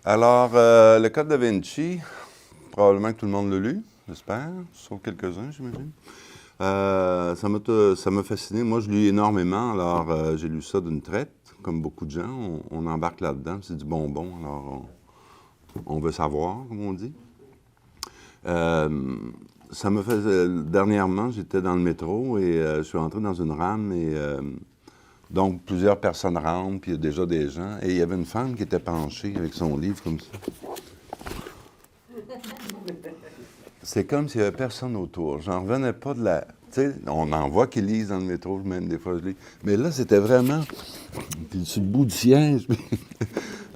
Alors, le Code da Vinci, probablement que tout le monde l'a lu, j'espère, sauf quelques-uns, j'imagine. Ça m'a fasciné. Moi, je lis énormément, alors j'ai lu ça d'une traite, comme beaucoup de gens. On embarque là-dedans, c'est du bonbon, alors on veut savoir, comme on dit. Ça me fait. Dernièrement, j'étais dans le métro et je suis entré dans une rame et donc plusieurs personnes rentrent, puis il y a déjà des gens. Et il y avait une femme qui était penchée avec son livre comme ça. C'est comme s'il n'y avait personne autour. J'en revenais pas de la. Tu sais, on en voit qui lisent dans le métro, même des fois je lis. Mais là, c'était vraiment. Puis sur le bout du siège.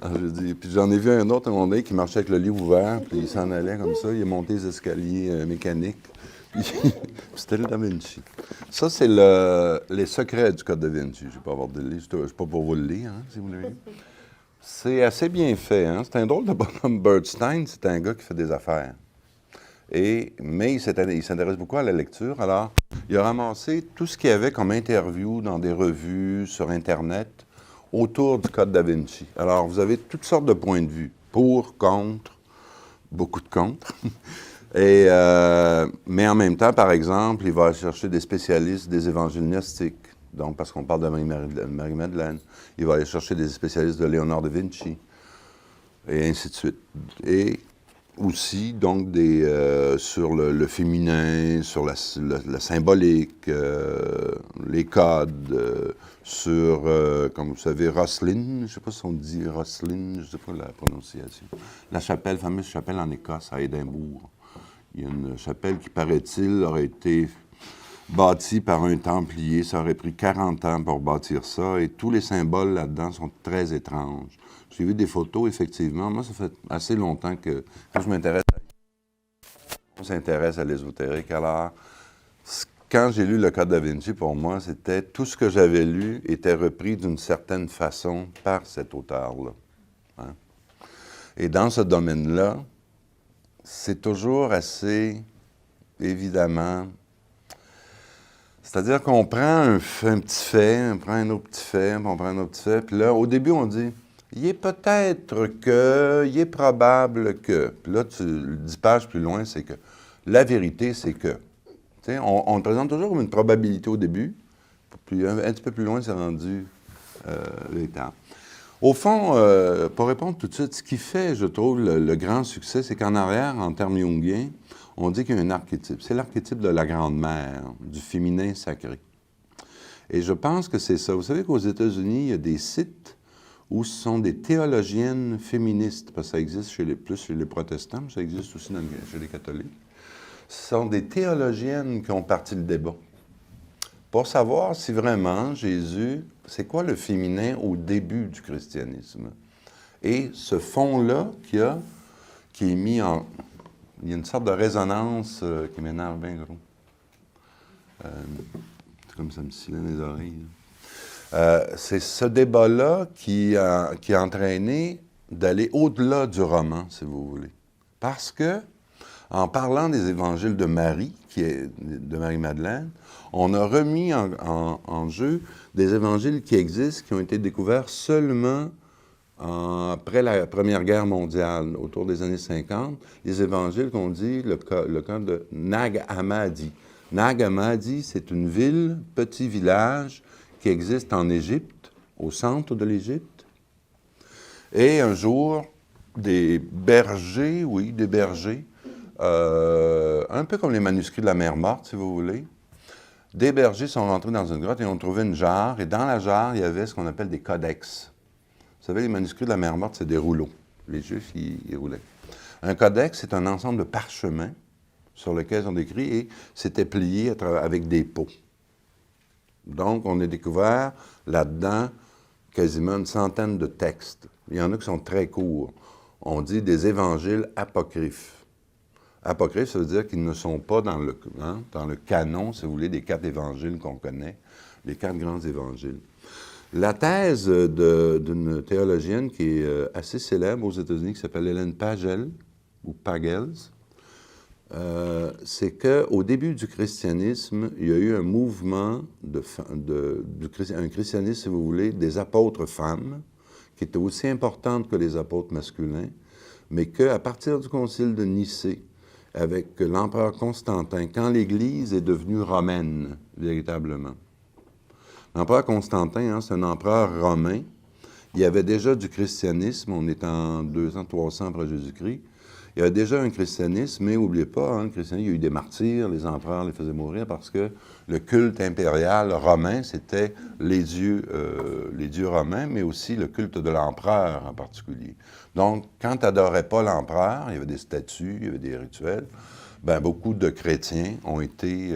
Alors, je dis, puis j'en ai vu un autre à un moment donné qui marchait avec le livre ouvert, puis il s'en allait comme ça. Il est monté les escaliers mécaniques. Puis c'était le Da Vinci. Ça, c'est les secrets du Code Da Vinci. Je ne vais pas avoir de livre. Je ne suis pas pour vous le lire, hein, si vous voulez. C'est assez bien fait. Hein? C'est un drôle de bonhomme. Bernstein, c'est un gars qui fait des affaires. Mais il s'intéresse beaucoup à la lecture. Alors, il a ramassé tout ce qu'il y avait comme interview dans des revues, sur Internet, autour du Code Da Vinci. Alors, vous avez toutes sortes de points de vue. Pour, contre, beaucoup de contre. Mais en même temps, par exemple, il va chercher des spécialistes des évangiles gnostiques. Donc, parce qu'on parle de Marie-Madeleine. Il va aller chercher des spécialistes de Léonard de Vinci. Et ainsi de suite. Et aussi, donc, sur le féminin, sur la symbolique, les codes, sur, comme vous savez, Rosslyn, je ne sais pas si on dit Rosslyn, je ne sais pas la prononciation. La chapelle, fameuse chapelle en Écosse, à Édimbourg. Il y a une chapelle qui, paraît-il, aurait été bâtie par un templier. Ça aurait pris 40 ans pour bâtir ça, et tous les symboles là-dedans sont très étranges. J'ai vu des photos, effectivement. Moi, ça fait assez longtemps que, quand je m'intéresse on s'intéresse à l'ésotérique. Alors, quand j'ai lu le Code Da Vinci, pour moi, c'était tout ce que j'avais lu était repris d'une certaine façon par cet auteur-là. Hein? Et dans ce domaine-là, c'est toujours assez, évidemment, c'est-à-dire qu'on prend un petit fait, on prend un autre petit fait, puis on prend un autre petit fait, puis là, au début, on dit il est peut-être que, il est probable que. Puis là, 10 pages plus loin, c'est que. La vérité, c'est que. On le présente toujours comme une probabilité au début, puis un petit peu plus loin, c'est rendu véritable. Au fond, pour répondre tout de suite, ce qui fait, je trouve, le grand succès, c'est qu'en arrière, en termes jungiens, on dit qu'il y a un archétype. C'est l'archétype de la Grande-Mère, du féminin sacré. Et je pense que c'est ça. Vous savez qu'aux États-Unis, il y a des sites où ce sont des théologiennes féministes, parce que ça existe plus chez les protestants, mais ça existe aussi chez les catholiques. Ce sont des théologiennes qui ont parti le débat pour savoir si vraiment Jésus, c'est quoi le féminin au début du christianisme. Et ce fond-là qui est mis en... Il y a une sorte de résonance qui m'énerve bien gros. C'est comme ça me scellait les oreilles. C'est ce débat-là qui a entraîné d'aller au-delà du roman, si vous voulez. Parce que, en parlant des évangiles de Marie, qui est de Marie-Madeleine, on a remis en jeu des évangiles qui existent, qui ont été découverts seulement après la Première Guerre mondiale, autour des années 50, les évangiles qu'on dit, le cas de Nag Hammadi. Nag Hammadi, c'est une ville, petit village, qui existe en Égypte, au centre de l'Égypte. Et un jour, des bergers, un peu comme les manuscrits de la Mer Morte, si vous voulez, des bergers sont rentrés dans une grotte et ont trouvé une jarre, et dans la jarre, il y avait ce qu'on appelle des codex. Vous savez, les manuscrits de la Mer Morte, c'est des rouleaux. Les Juifs, ils roulaient. Un codex, c'est un ensemble de parchemins sur lesquels on écrit, et c'était plié avec des pots. Donc, on a découvert là-dedans quasiment une centaine de textes. Il y en a qui sont très courts. On dit des évangiles apocryphes. Apocryphes, ça veut dire qu'ils ne sont pas dans le canon, si vous voulez, des 4 évangiles qu'on connaît, les 4 grands évangiles. La thèse d'une théologienne qui est assez célèbre aux États-Unis, qui s'appelle Hélène Pagels, ou Pagels, c'est qu'au début du christianisme, il y a eu un mouvement, un christianisme, si vous voulez, des apôtres femmes, qui était aussi importante que les apôtres masculins, mais qu'à partir du concile de Nicée, avec l'empereur Constantin, quand l'Église est devenue romaine, véritablement. L'empereur Constantin, hein, c'est un empereur romain. Il y avait déjà du christianisme, on est en 200-300 après Jésus-Christ. Il y avait déjà un christianisme, mais n'oubliez pas, hein, le christianisme, il y a eu des martyrs, les empereurs les faisaient mourir parce que le culte impérial romain, c'était les dieux romains, mais aussi le culte de l'empereur en particulier. Donc, quand tu n'adorais pas l'empereur, il y avait des statues, il y avait des rituels, ben, beaucoup de chrétiens ont été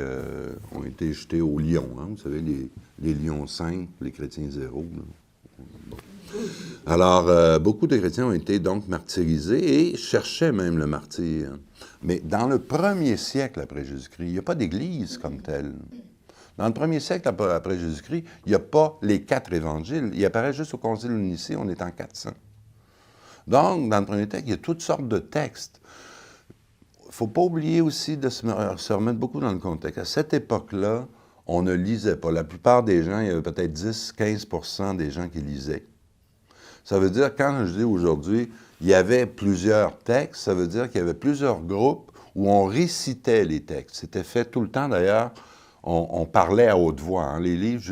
jetés au lion. Hein, vous savez, les lions 5, les chrétiens 0. Bon. Alors, beaucoup de chrétiens ont été donc martyrisés et cherchaient même le martyre. Mais dans le premier siècle après Jésus-Christ, il n'y a pas d'Église comme telle. Dans le premier siècle après Jésus-Christ, il n'y a pas les 4 évangiles. Il apparaît juste au Concile de Nicée, on est en 400. Donc, dans le premier texte, il y a toutes sortes de textes. Il ne faut pas oublier aussi de se remettre beaucoup dans le contexte. À cette époque-là, on ne lisait pas. La plupart des gens, il y avait peut-être 10-15 % des gens qui lisaient. Ça veut dire, quand je dis aujourd'hui, il y avait plusieurs textes, ça veut dire qu'il y avait plusieurs groupes où on récitait les textes. C'était fait tout le temps, d'ailleurs, on parlait à haute voix. Hein. Les livres,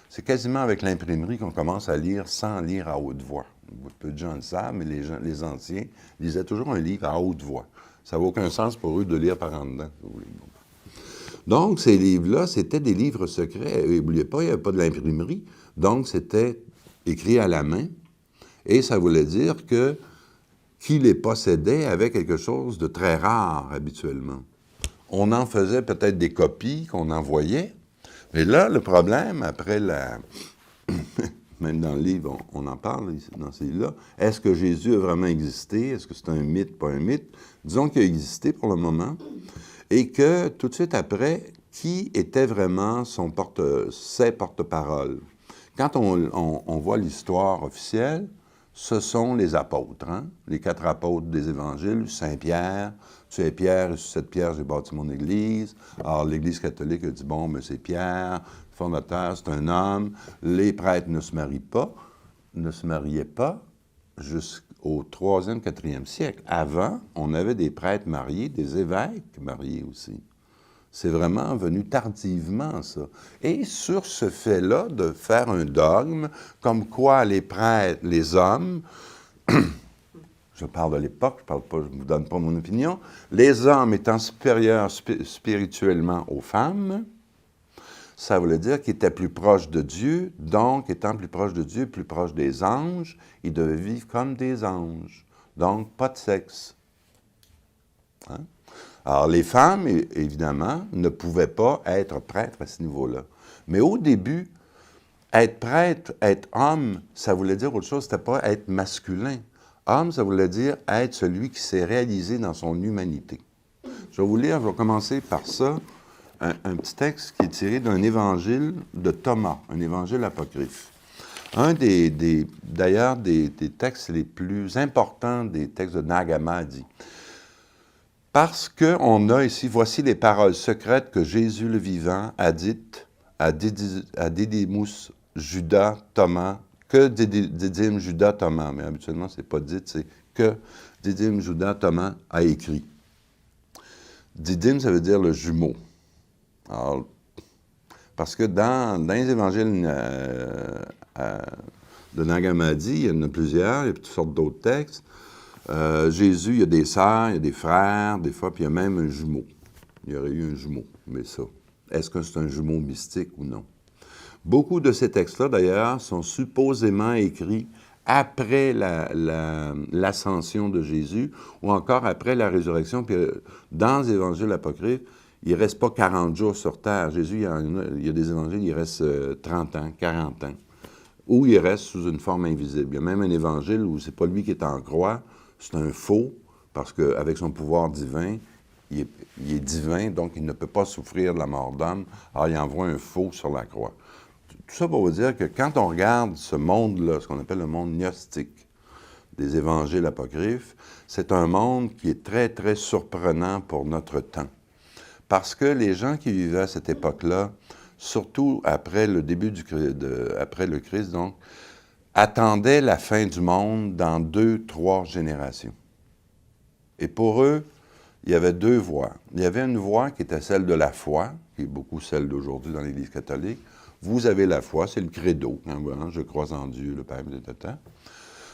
c'est quasiment avec l'imprimerie qu'on commence à lire sans lire à haute voix. Peu de gens le savent, mais les anciens lisaient toujours un livre à haute voix. Ça n'a aucun sens pour eux de lire par en dedans. Donc, ces livres-là, c'était des livres secrets. N'oubliez pas, il n'y avait pas de l'imprimerie. Donc, c'était écrit à la main. Et ça voulait dire que qui les possédait avait quelque chose de très rare habituellement. On en faisait peut-être des copies qu'on envoyait. Mais là, le problème, après même dans le livre, on en parle dans ces livres-là, est-ce que Jésus a vraiment existé? Est-ce que c'est un mythe, pas un mythe? Disons qu'il a existé pour le moment. Et que, tout de suite après, qui était vraiment ses porte-paroles? Quand on voit l'histoire officielle, ce sont les apôtres, hein? Les 4 apôtres des évangiles, Saint-Pierre, tu es Pierre, et sur cette pierre, j'ai bâti mon Église. Alors, l'Église catholique a dit, bon, mais c'est Pierre, le fondateur, c'est un homme. Les prêtres ne se mariaient pas jusqu'au 3e, 4e siècle. Avant, on avait des prêtres mariés, des évêques mariés aussi. C'est vraiment venu tardivement, ça. Et sur ce fait-là, de faire un dogme, comme quoi les prêtres, les hommes, je parle de l'époque, je ne vous donne pas mon opinion, les hommes étant supérieurs spirituellement aux femmes, ça voulait dire qu'ils étaient plus proches de Dieu, donc étant plus proches de Dieu, plus proches des anges, ils devaient vivre comme des anges. Donc, pas de sexe. Hein? Alors, les femmes, évidemment, ne pouvaient pas être prêtres à ce niveau-là. Mais au début, être prêtre, être homme, ça voulait dire autre chose, c'était pas être masculin. Homme, ça voulait dire être celui qui s'est réalisé dans son humanité. Je vais vous lire, je vais commencer par ça, un petit texte qui est tiré d'un évangile de Thomas, un évangile apocryphe. Un d'ailleurs, des textes les plus importants des textes de Nag Hammadi. Parce qu'on a ici, voici les paroles secrètes que Jésus le vivant a dites à Didymus, Judas, Thomas, que Didyme, Judas, Thomas, mais habituellement, c'est pas dit, c'est que Didyme, Judas, Thomas a écrit. Didyme, ça veut dire le jumeau. Alors, parce que dans les évangiles de Nag Hammadi, il y en a plusieurs, il y a toutes sortes d'autres textes. Jésus, il y a des sœurs, il y a des frères, des fois, puis il y a même un jumeau. Il y aurait eu un jumeau, mais ça, est-ce que c'est un jumeau mystique ou non? Beaucoup de ces textes-là, d'ailleurs, sont supposément écrits après l'ascension de Jésus ou encore après la résurrection. Puis dans les évangiles apocryphes, il ne reste pas 40 jours sur terre. Jésus, il y a des évangiles, il reste 30 ans, 40 ans, ou il reste sous une forme invisible. Il y a même un évangile où c'est pas lui qui est en croix, c'est un faux, parce qu'avec son pouvoir divin, il est divin, donc il ne peut pas souffrir de la mort d'homme. Alors, il envoie un faux sur la croix. Tout ça pour vous dire que quand on regarde ce monde-là, ce qu'on appelle le monde gnostique des évangiles apocryphes, c'est un monde qui est très, très surprenant pour notre temps. Parce que les gens qui vivaient à cette époque-là, surtout après le début après le Christ, donc, attendaient la fin du monde dans 2-3 générations. Et pour eux, il y avait 2 voies. Il y avait une voie qui était celle de la foi, qui est beaucoup celle d'aujourd'hui dans l'Église catholique. Vous avez la foi, c'est le credo. Hein, je crois en Dieu, le Père, etc.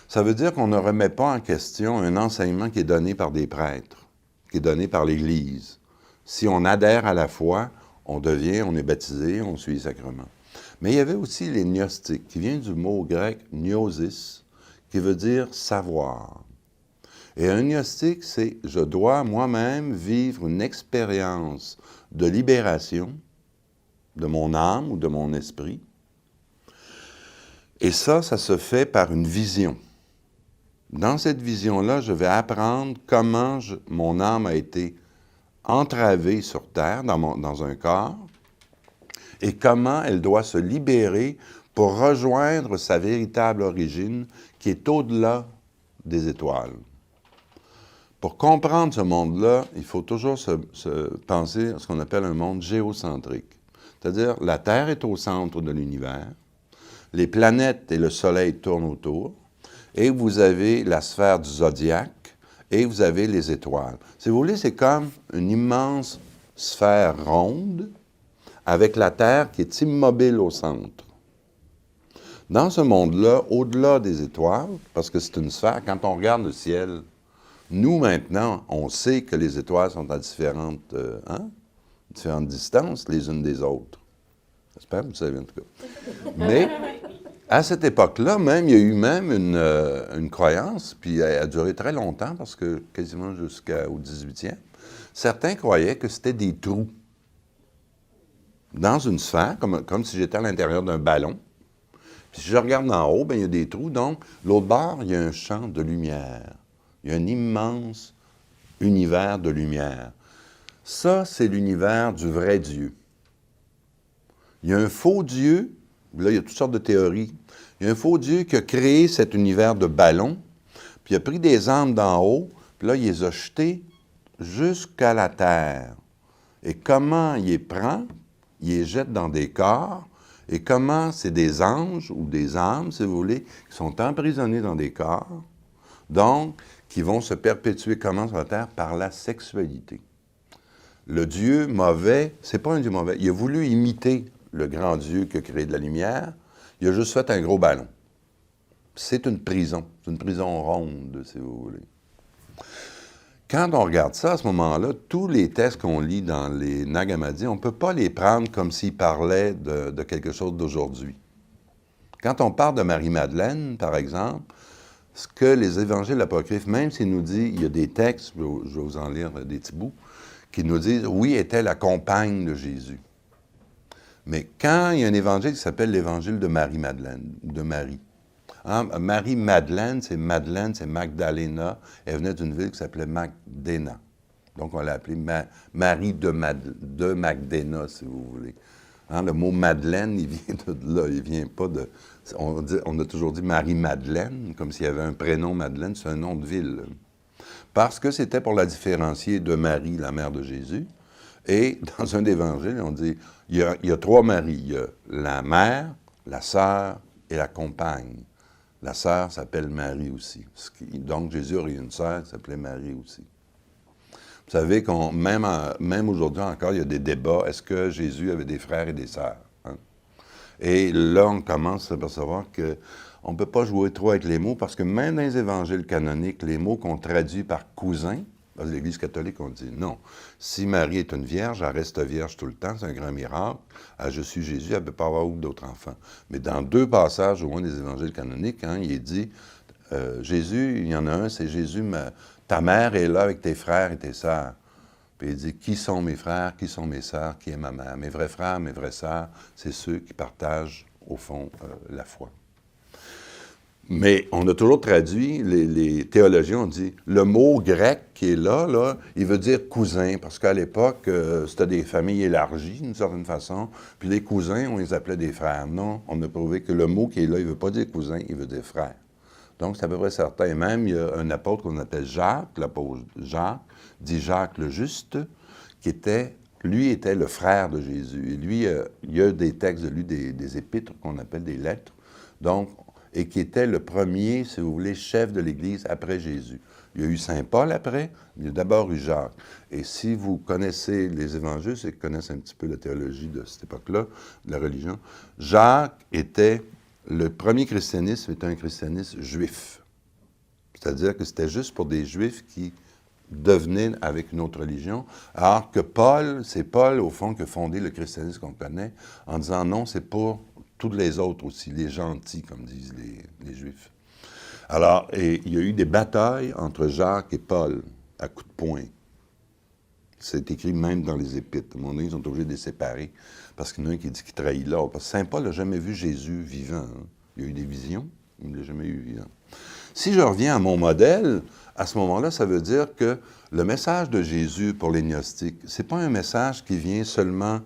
Ça veut dire qu'on ne remet pas en question un enseignement qui est donné par des prêtres, qui est donné par l'Église. Si on adhère à la foi, on est baptisé, on suit les sacrements. Mais il y avait aussi les gnostiques, qui vient du mot grec gnosis, qui veut dire savoir. Et un gnostique, c'est « je dois moi-même vivre une expérience de libération de mon âme ou de mon esprit. » Et ça se fait par une vision. Dans cette vision-là, je vais apprendre comment mon âme a été entravée sur terre, dans un corps, et comment elle doit se libérer pour rejoindre sa véritable origine, qui est au-delà des étoiles. Pour comprendre ce monde-là, il faut toujours se penser à ce qu'on appelle un monde géocentrique. C'est-à-dire, la Terre est au centre de l'univers, les planètes et le Soleil tournent autour, et vous avez la sphère du zodiaque, et vous avez les étoiles. Si vous voulez, c'est comme une immense sphère ronde, avec la Terre qui est immobile au centre. Dans ce monde-là, au-delà des étoiles, parce que c'est une sphère, quand on regarde le ciel, nous, maintenant, on sait que les étoiles sont à différentes distances les unes des autres. J'espère que vous savez en tout cas. Mais, à cette époque-là, il y a eu une croyance, puis elle a duré très longtemps, parce que quasiment jusqu'au 18e, certains croyaient que c'était des trous dans une sphère, comme si j'étais à l'intérieur d'un ballon. Puis si je regarde d'en haut, il y a des trous, donc l'autre bord, il y a un champ de lumière. Il y a un immense univers de lumière. Ça, c'est l'univers du vrai Dieu. Il y a un faux Dieu, là, il y a toutes sortes de théories. Il y a un faux Dieu qui a créé cet univers de ballon, puis il a pris des âmes d'en haut, puis là, il les a jetées jusqu'à la terre. Et comment il les prend? Il les jette dans des corps, et comment c'est des anges ou des âmes, si vous voulez, qui sont emprisonnés dans des corps, donc qui vont se perpétuer comment sur la terre? Par la sexualité. Le Dieu mauvais, c'est pas un Dieu mauvais, il a voulu imiter le grand Dieu qui a créé de la lumière, il a juste fait un gros ballon. C'est une prison ronde, si vous voulez. Quand on regarde ça, à ce moment-là, tous les textes qu'on lit dans les Nag Hammadi, on ne peut pas les prendre comme s'ils parlaient de quelque chose d'aujourd'hui. Quand on parle de Marie-Madeleine, par exemple, ce que les évangiles apocryphes, même s'ils nous disent, il y a des textes, je vais vous en lire des petits bouts, qui nous disent, oui, était la compagne de Jésus. Mais quand il y a un évangile qui s'appelle l'évangile de Marie-Madeleine, de Marie, Marie-Madeleine, c'est Magdalena. Elle venait d'une ville qui s'appelait Magdena. Donc, on l'a appelée Marie de Magdena, si vous voulez. Le mot Madeleine, il vient de là, il vient pas de... On a toujours dit Marie-Madeleine, comme s'il y avait un prénom Madeleine, c'est un nom de ville. Parce que c'était pour la différencier de Marie, la mère de Jésus. Et dans un évangile, on dit, il y a 3 Maries. Il y a la mère, la sœur et la compagne. La sœur s'appelle Marie aussi. Donc, Jésus aurait une sœur qui s'appelait Marie aussi. Vous savez qu'on même aujourd'hui encore, il y a des débats. Est-ce que Jésus avait des frères et des sœurs? Et là, on commence à s'apercevoir qu'on ne peut pas jouer trop avec les mots, parce que même dans les évangiles canoniques, les mots qu'on traduit par cousin, dans l'Église catholique, on dit non. Si Marie est une vierge, elle reste vierge tout le temps, c'est un grand miracle. Je suis Jésus, elle ne peut pas avoir d'autres enfants. Mais dans 2 passages, au moins des évangiles canoniques, il est dit, Jésus, il y en a un, c'est Jésus, ta mère est là avec tes frères et tes sœurs. Puis il dit, qui sont mes frères, qui sont mes sœurs, qui est ma mère? Mes vrais frères, mes vraies sœurs, c'est ceux qui partagent, au fond, la foi. Mais on a toujours traduit, les théologiens ont dit, le mot grec qui est là, il veut dire cousin, parce qu'à l'époque, c'était des familles élargies, d'une certaine façon, puis les cousins, on les appelait des frères. Non, on a prouvé que le mot qui est là, il ne veut pas dire cousin, il veut dire frère. Donc, c'est à peu près certain. Et même, il y a un apôtre qu'on appelle Jacques, l'apôtre Jacques, dit Jacques le Juste, qui était le frère de Jésus. Et lui, il y a des textes de lui, des épîtres qu'on appelle des lettres. Donc, et qui était le premier, si vous voulez, chef de l'Église après Jésus. Il y a eu Saint Paul après, mais il y a d'abord eu Jacques. Et si vous connaissez les évangiles, c'est qu'ils connaissent un petit peu la théologie de cette époque-là, de la religion, Jacques était, le premier christianisme était un christianisme juif. C'est-à-dire que c'était juste pour des Juifs qui devenaient avec une autre religion, alors que c'est Paul, au fond, qui a fondé le christianisme qu'on connaît, en disant non, c'est pour tous les autres aussi, les gentils, comme disent les Juifs. Alors, et il y a eu des batailles entre Jacques et Paul, à coups de poing. C'est écrit même dans les Épîtres. À un moment donné, ils sont obligés de les séparer, parce qu'il y en a un qui dit qu'il trahit l'autre. Parce que Saint Paul n'a jamais vu Jésus vivant. Hein. Il a eu des visions, il ne l'a jamais eu vivant. Si je reviens à mon modèle, à ce moment-là, ça veut dire que le message de Jésus pour les gnostiques, ce n'est pas un message qui vient seulement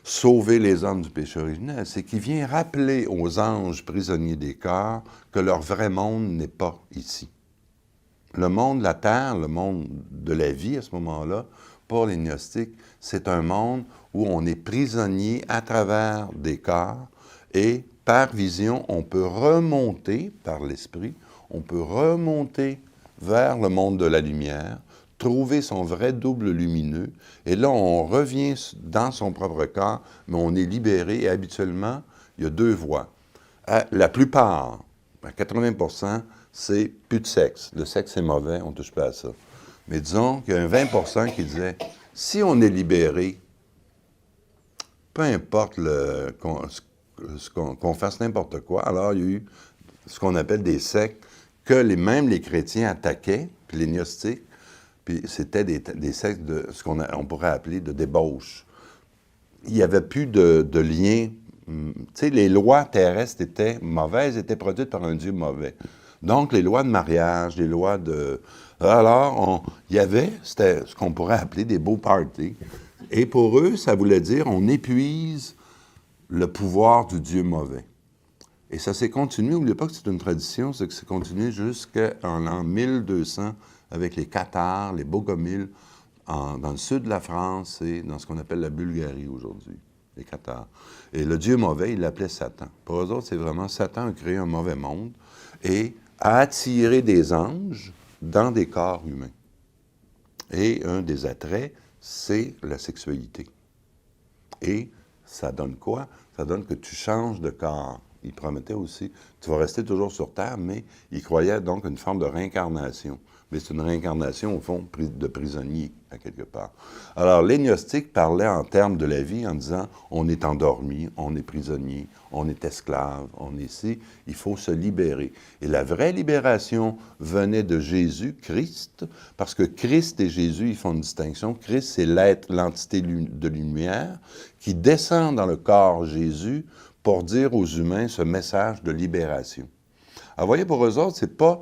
sauver les hommes du péché originel, c'est qu'il vient rappeler aux anges prisonniers des corps que leur vrai monde n'est pas ici. Le monde de la terre, le monde de la vie à ce moment-là, pour les gnostiques, c'est un monde où on est prisonnier à travers des corps et par vision, on peut remonter par l'esprit, on peut remonter vers le monde de la lumière, trouver son vrai double lumineux, et là, on revient dans son propre corps, mais on est libéré, et habituellement, il y a deux voies. La plupart, à 80%, c'est plus de sexe. Le sexe, c'est mauvais, on ne touche pas à ça. Mais disons qu'il y a un 20% qui disait, si on est libéré, peu importe qu'on fasse n'importe quoi, alors il y a eu ce qu'on appelle des sectes que même les chrétiens attaquaient, puis les gnostiques, puis c'était des sectes de ce qu'on pourrait appeler de débauche. Il n'y avait plus de lien. Tu sais, les lois terrestres étaient mauvaises, étaient produites par un Dieu mauvais. Donc, les lois de mariage, les lois de... Alors, il y avait, c'était ce qu'on pourrait appeler des beaux parties. Et pour eux, ça voulait dire, on épuise le pouvoir du Dieu mauvais. Et ça s'est continué, n'oubliez pas que c'est une tradition, c'est que c'est continué jusqu'en l'an 1200 avec les Cathares, les Bogomiles, dans le sud de la France et dans ce qu'on appelle la Bulgarie aujourd'hui, les Cathares. Et le Dieu mauvais, il l'appelait Satan. Pour eux autres, c'est vraiment Satan a créé un mauvais monde et a attiré des anges dans des corps humains. Et un des attraits, c'est la sexualité. Et ça donne quoi? Ça donne que tu changes de corps. Il promettait aussi, tu vas rester toujours sur Terre, mais il croyait donc une forme de réincarnation. Mais c'est une réincarnation, au fond, de prisonnier, à quelque part. Alors, les gnostiques parlaient en termes de la vie en disant, on est endormi, on est prisonnier, on est esclave, on est ici, il faut se libérer. Et la vraie libération venait de Jésus, Christ, parce que Christ et Jésus, ils font une distinction. Christ, c'est l'être, l'entité de lumière, qui descend dans le corps Jésus pour dire aux humains ce message de libération. Alors, vous voyez, pour eux autres, c'est pas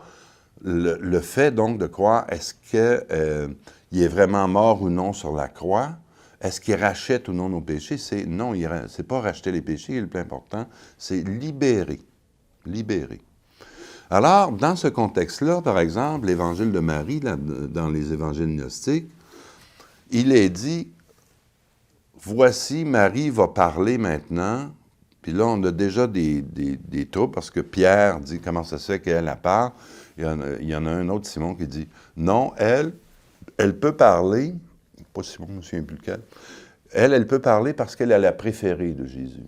le fait, donc, de croire est-ce qu'il est vraiment mort ou non sur la croix, est-ce qu'il rachète ou non nos péchés, non, c'est pas racheter les péchés, le plus important, c'est libérer. Libérer. Alors, dans ce contexte-là, par exemple, l'évangile de Marie, dans les évangiles gnostiques, il est dit, voici, Marie va parler maintenant. Puis là, on a déjà des troubles parce que Pierre dit comment ça se fait qu'elle parle. Il y en a un autre, Simon, qui dit non, elle peut parler, pas Simon, je ne me souviens plus lequel, elle peut parler parce qu'elle est la préférée de Jésus.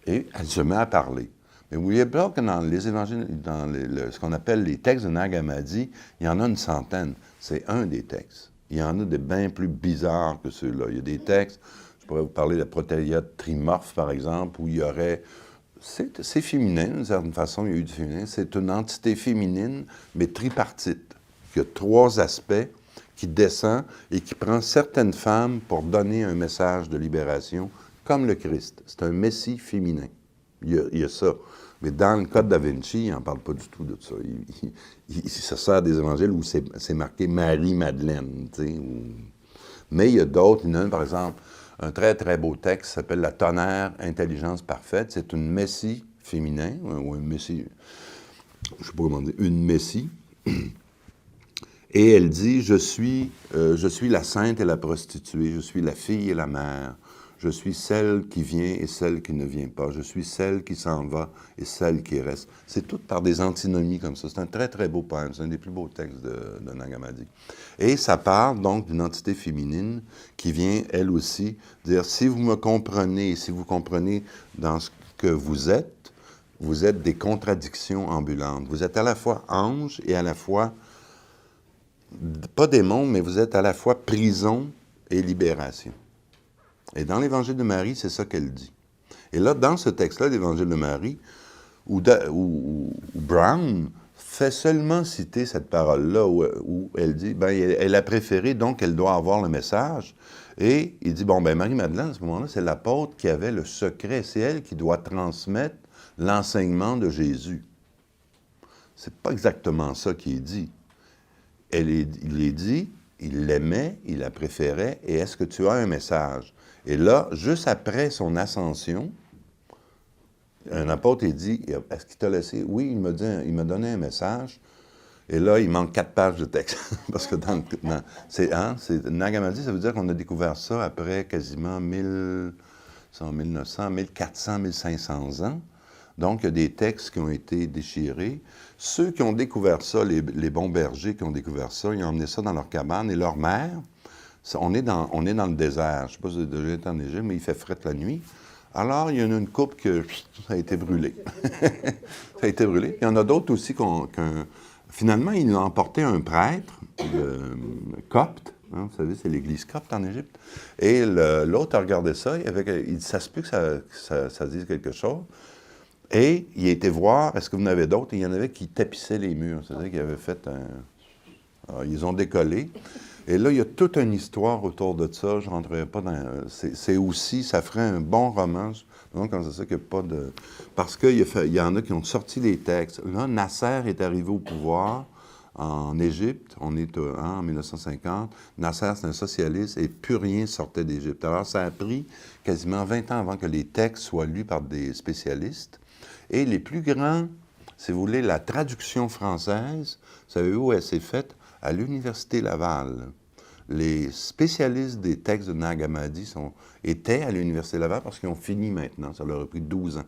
Et elle se met à parler. Mais vous voyez pas que dans les évangiles, dans ce qu'on appelle les textes de Nag Hammadi, il y en a une centaine. C'est un des textes. Il y en a des bien plus bizarres que ceux-là. Il y a des textes. Je pourrais vous parler de la protéiade trimorphe, par exemple, où il y aurait... C'est féminin, d'une certaine façon, il y a eu du féminin. C'est une entité féminine, mais tripartite, qui a trois aspects, qui descend et qui prend certaines femmes pour donner un message de libération, comme le Christ. C'est un messie féminin. Il y a ça. Mais dans le Code da Vinci, il n'en parle pas du tout de ça. Il se sert des évangiles où c'est marqué Marie-Madeleine, tu sais. Mais il y a d'autres. Il y en a un, par exemple, un très, très beau texte qui s'appelle La tonnerre, intelligence parfaite. C'est une messie féminin, ou un messie, je ne sais pas comment dire, une messie. Et elle dit, je suis la sainte et la prostituée, je suis la fille et la mère, Je suis celle qui vient et celle qui ne vient pas. Je suis celle qui s'en va et celle qui reste. C'est tout par des antinomies comme ça. C'est un très, très beau poème. C'est un des plus beaux textes de Nag Hammadi. Et ça parle donc d'une entité féminine qui vient, elle aussi, dire, si vous me comprenez, si vous comprenez dans ce que vous êtes des contradictions ambulantes. Vous êtes à la fois ange et à la fois, pas démon, mais vous êtes à la fois prison et libération. Et dans l'Évangile de Marie, c'est ça qu'elle dit. Et là, dans ce texte-là, l'Évangile de Marie, où Brown fait seulement citer cette parole-là, où elle dit, ben, elle a préféré, donc elle doit avoir le message. Et il dit, bon, ben, Marie-Madeleine, à ce moment-là, c'est l'apôtre qui avait le secret. C'est elle qui doit transmettre l'enseignement de Jésus. C'est pas exactement ça qui est dit. Il est dit, il l'aimait, il la préférait, et est-ce que tu as un message? Et là, juste après son ascension, un apôtre, il dit, est-ce qu'il t'a laissé? Oui, il m'a donné un message. Et là, il manque 4 pages de texte. Parce que Nag Hammadi, ça veut dire qu'on a découvert ça après quasiment 1900, 1400, 1500 ans. Donc, il y a des textes qui ont été déchirés. Ceux qui ont découvert ça, les bons bergers qui ont découvert ça, ils ont emmené ça dans leur cabane. Et leur mère, on est dans le désert. Je ne sais pas si vous avez déjà été en Égypte, mais il fait fret la nuit. Alors, il y en a une couple que ça a été brûlé. Ça a été brûlé. Il y en a d'autres aussi finalement, ils l'ont emporté un prêtre copte. Hein, vous savez, c'est l'église copte en Égypte. Et l'autre a regardé ça. Il dit, ça se peut que ça dise quelque chose. Et il a été voir, est-ce que vous en avez d'autres? Et il y en avait qui tapissaient les murs. C'est-à-dire qu'ils avaient fait Alors, ils ont décollé. Et là, il y a toute une histoire autour de ça. Je ne rentrerai pas dans... C'est aussi, ça ferait un bon roman. Donc, comme c'est ça qu'il n'y a pas de... Parce qu'il y en a qui ont sorti les textes. Là, Nasser est arrivé au pouvoir en Égypte. On est en 1950. Nasser, c'est un socialiste et plus rien sortait d'Égypte. Alors, ça a pris quasiment 20 ans avant que les textes soient lus par des spécialistes. Et les plus grands, si vous voulez, la traduction française, vous savez où elle s'est faite? À l'Université Laval. Les spécialistes des textes de Nag Hammadi étaient à l'Université Laval parce qu'ils ont fini maintenant. Ça leur a pris 12 ans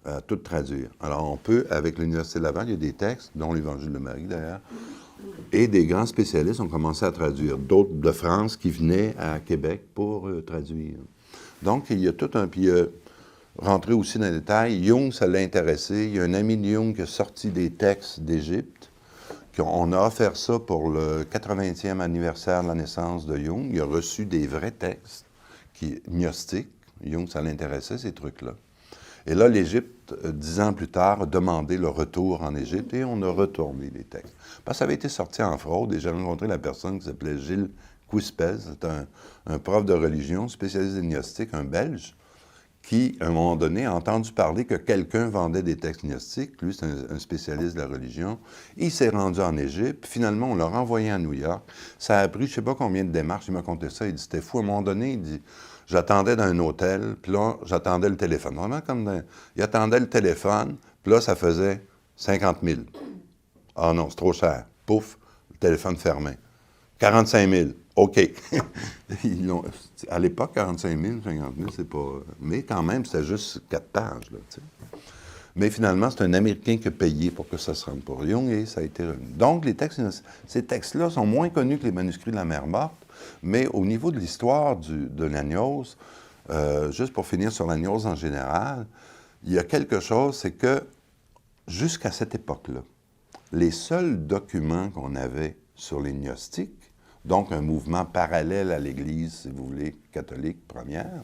à tout traduire. Alors, on peut, avec l'Université Laval, il y a des textes, dont l'Évangile de Marie d'ailleurs, et des grands spécialistes ont commencé à traduire. D'autres de France qui venaient à Québec pour traduire. Donc, il y a tout un... Puis, rentrer aussi dans les détails, Jung, ça l'a intéressé. Il y a un ami de Jung qui a sorti des textes d'Égypte. On a offert ça pour le 80e anniversaire de la naissance de Jung. Il a reçu des vrais textes gnostiques. Jung, ça l'intéressait, ces trucs-là. Et là, l'Égypte, 10 ans plus tard, a demandé le retour en Égypte et on a retourné les textes. Parce que ça avait été sorti en fraude et j'ai rencontré la personne qui s'appelait Gilles Couspez. C'est un prof de religion, spécialiste de gnostique, un Belge, qui, à un moment donné, a entendu parler que quelqu'un vendait des textes gnostiques. Lui, c'est un spécialiste de la religion. Il s'est rendu en Égypte. Finalement, on l'a renvoyé à New York. Ça a pris je ne sais pas combien de démarches. Il m'a conté ça. Il dit, c'était fou. À un moment donné, il dit, j'attendais dans un hôtel, puis là, j'attendais le téléphone. Vraiment comme il attendait le téléphone, puis là, ça faisait 50 000. Ah non, c'est trop cher. Pouf, le téléphone fermé. 45 000. OK. À l'époque, 45 000, 50 000, c'est pas... Mais quand même, c'était juste 4 pages, là, tu sais. Mais finalement, c'est un Américain qui a payé pour que ça se rende pour Jung et ça a été revenu. Donc, ces textes-là sont moins connus que les manuscrits de la Mer Morte, mais au niveau de l'histoire de l'Agnos, juste pour finir sur l'Agnos en général, il y a quelque chose, c'est que jusqu'à cette époque-là, les seuls documents qu'on avait sur les gnostiques, donc un mouvement parallèle à l'Église, si vous voulez, catholique première,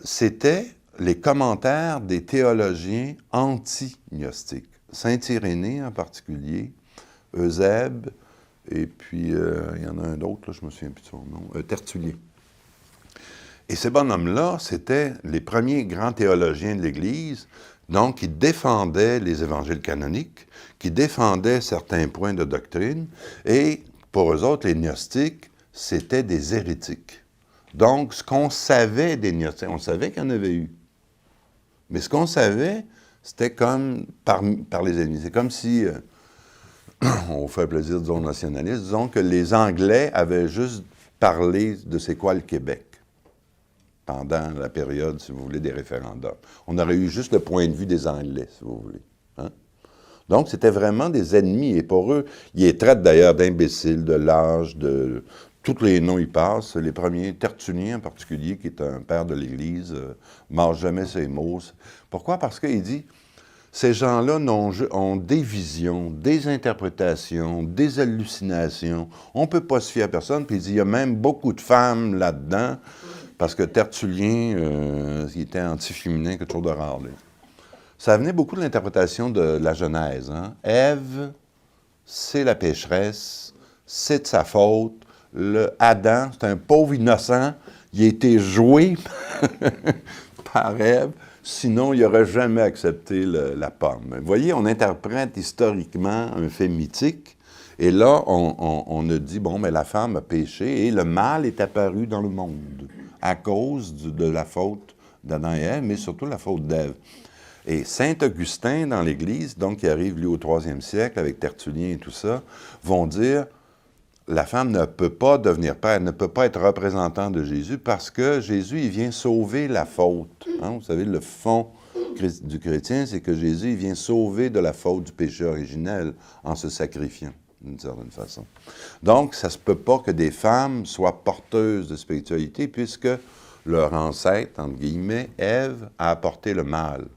c'était les commentaires des théologiens anti-gnostiques. Saint-Irénée en particulier, Eusèbe, et puis il y en a un autre, là, je me souviens plus de son nom, Tertullien. Et ces bonhommes-là, c'était les premiers grands théologiens de l'Église, donc qui défendaient les évangiles canoniques, qui défendaient certains points de doctrine, et pour eux autres, les gnostiques, c'était des hérétiques. Donc, ce qu'on savait des gnostiques, on savait qu'il y en avait eu. Mais ce qu'on savait, c'était comme par les ennemis. C'est comme si, on fait plaisir, disons, aux nationalistes, disons que les Anglais avaient juste parlé de c'est quoi le Québec. pendant la période, si vous voulez, des référendums. On aurait eu juste le point de vue des Anglais, si vous voulez. Hein? Donc, c'était vraiment des ennemis. Et pour eux, ils les traitent d'ailleurs d'imbéciles, de lâches, de... Tous les noms y passent. Les premiers, Tertullien en particulier, qui est un père de l'Église, mange jamais ses mots. Pourquoi? Parce qu'il dit, ces gens-là ont des visions, des interprétations, des hallucinations. On ne peut pas se fier à personne. Puis il dit, il y a même beaucoup de femmes là-dedans, parce que Tertullien, il était anti-féminin, quelque chose de rare. Là. Ça venait beaucoup de l'interprétation de la Genèse. Hein? Ève, c'est la pécheresse, c'est de sa faute. Le Adam, c'est un pauvre innocent, il a été joué par Ève, sinon il n'aurait jamais accepté la pomme. Vous voyez, on interprète historiquement un fait mythique, et là, on a dit, bon, mais la femme a péché, et le mal est apparu dans le monde, à cause de la faute d'Adam et Ève, mais surtout la faute d'Ève. Et Saint Augustin, dans l'Église, donc qui arrive, lui, au 3e siècle, avec Tertullien et tout ça, vont dire, la femme ne peut pas devenir père, elle ne peut pas être représentant de Jésus parce que Jésus, il vient sauver la faute. Hein? Vous savez, le fond du chrétien, c'est que Jésus, il vient sauver de la faute du péché originel en se sacrifiant, d'une certaine façon. Donc, ça ne se peut pas que des femmes soient porteuses de spiritualité puisque leur ancêtre, entre guillemets, Ève, a apporté le mal.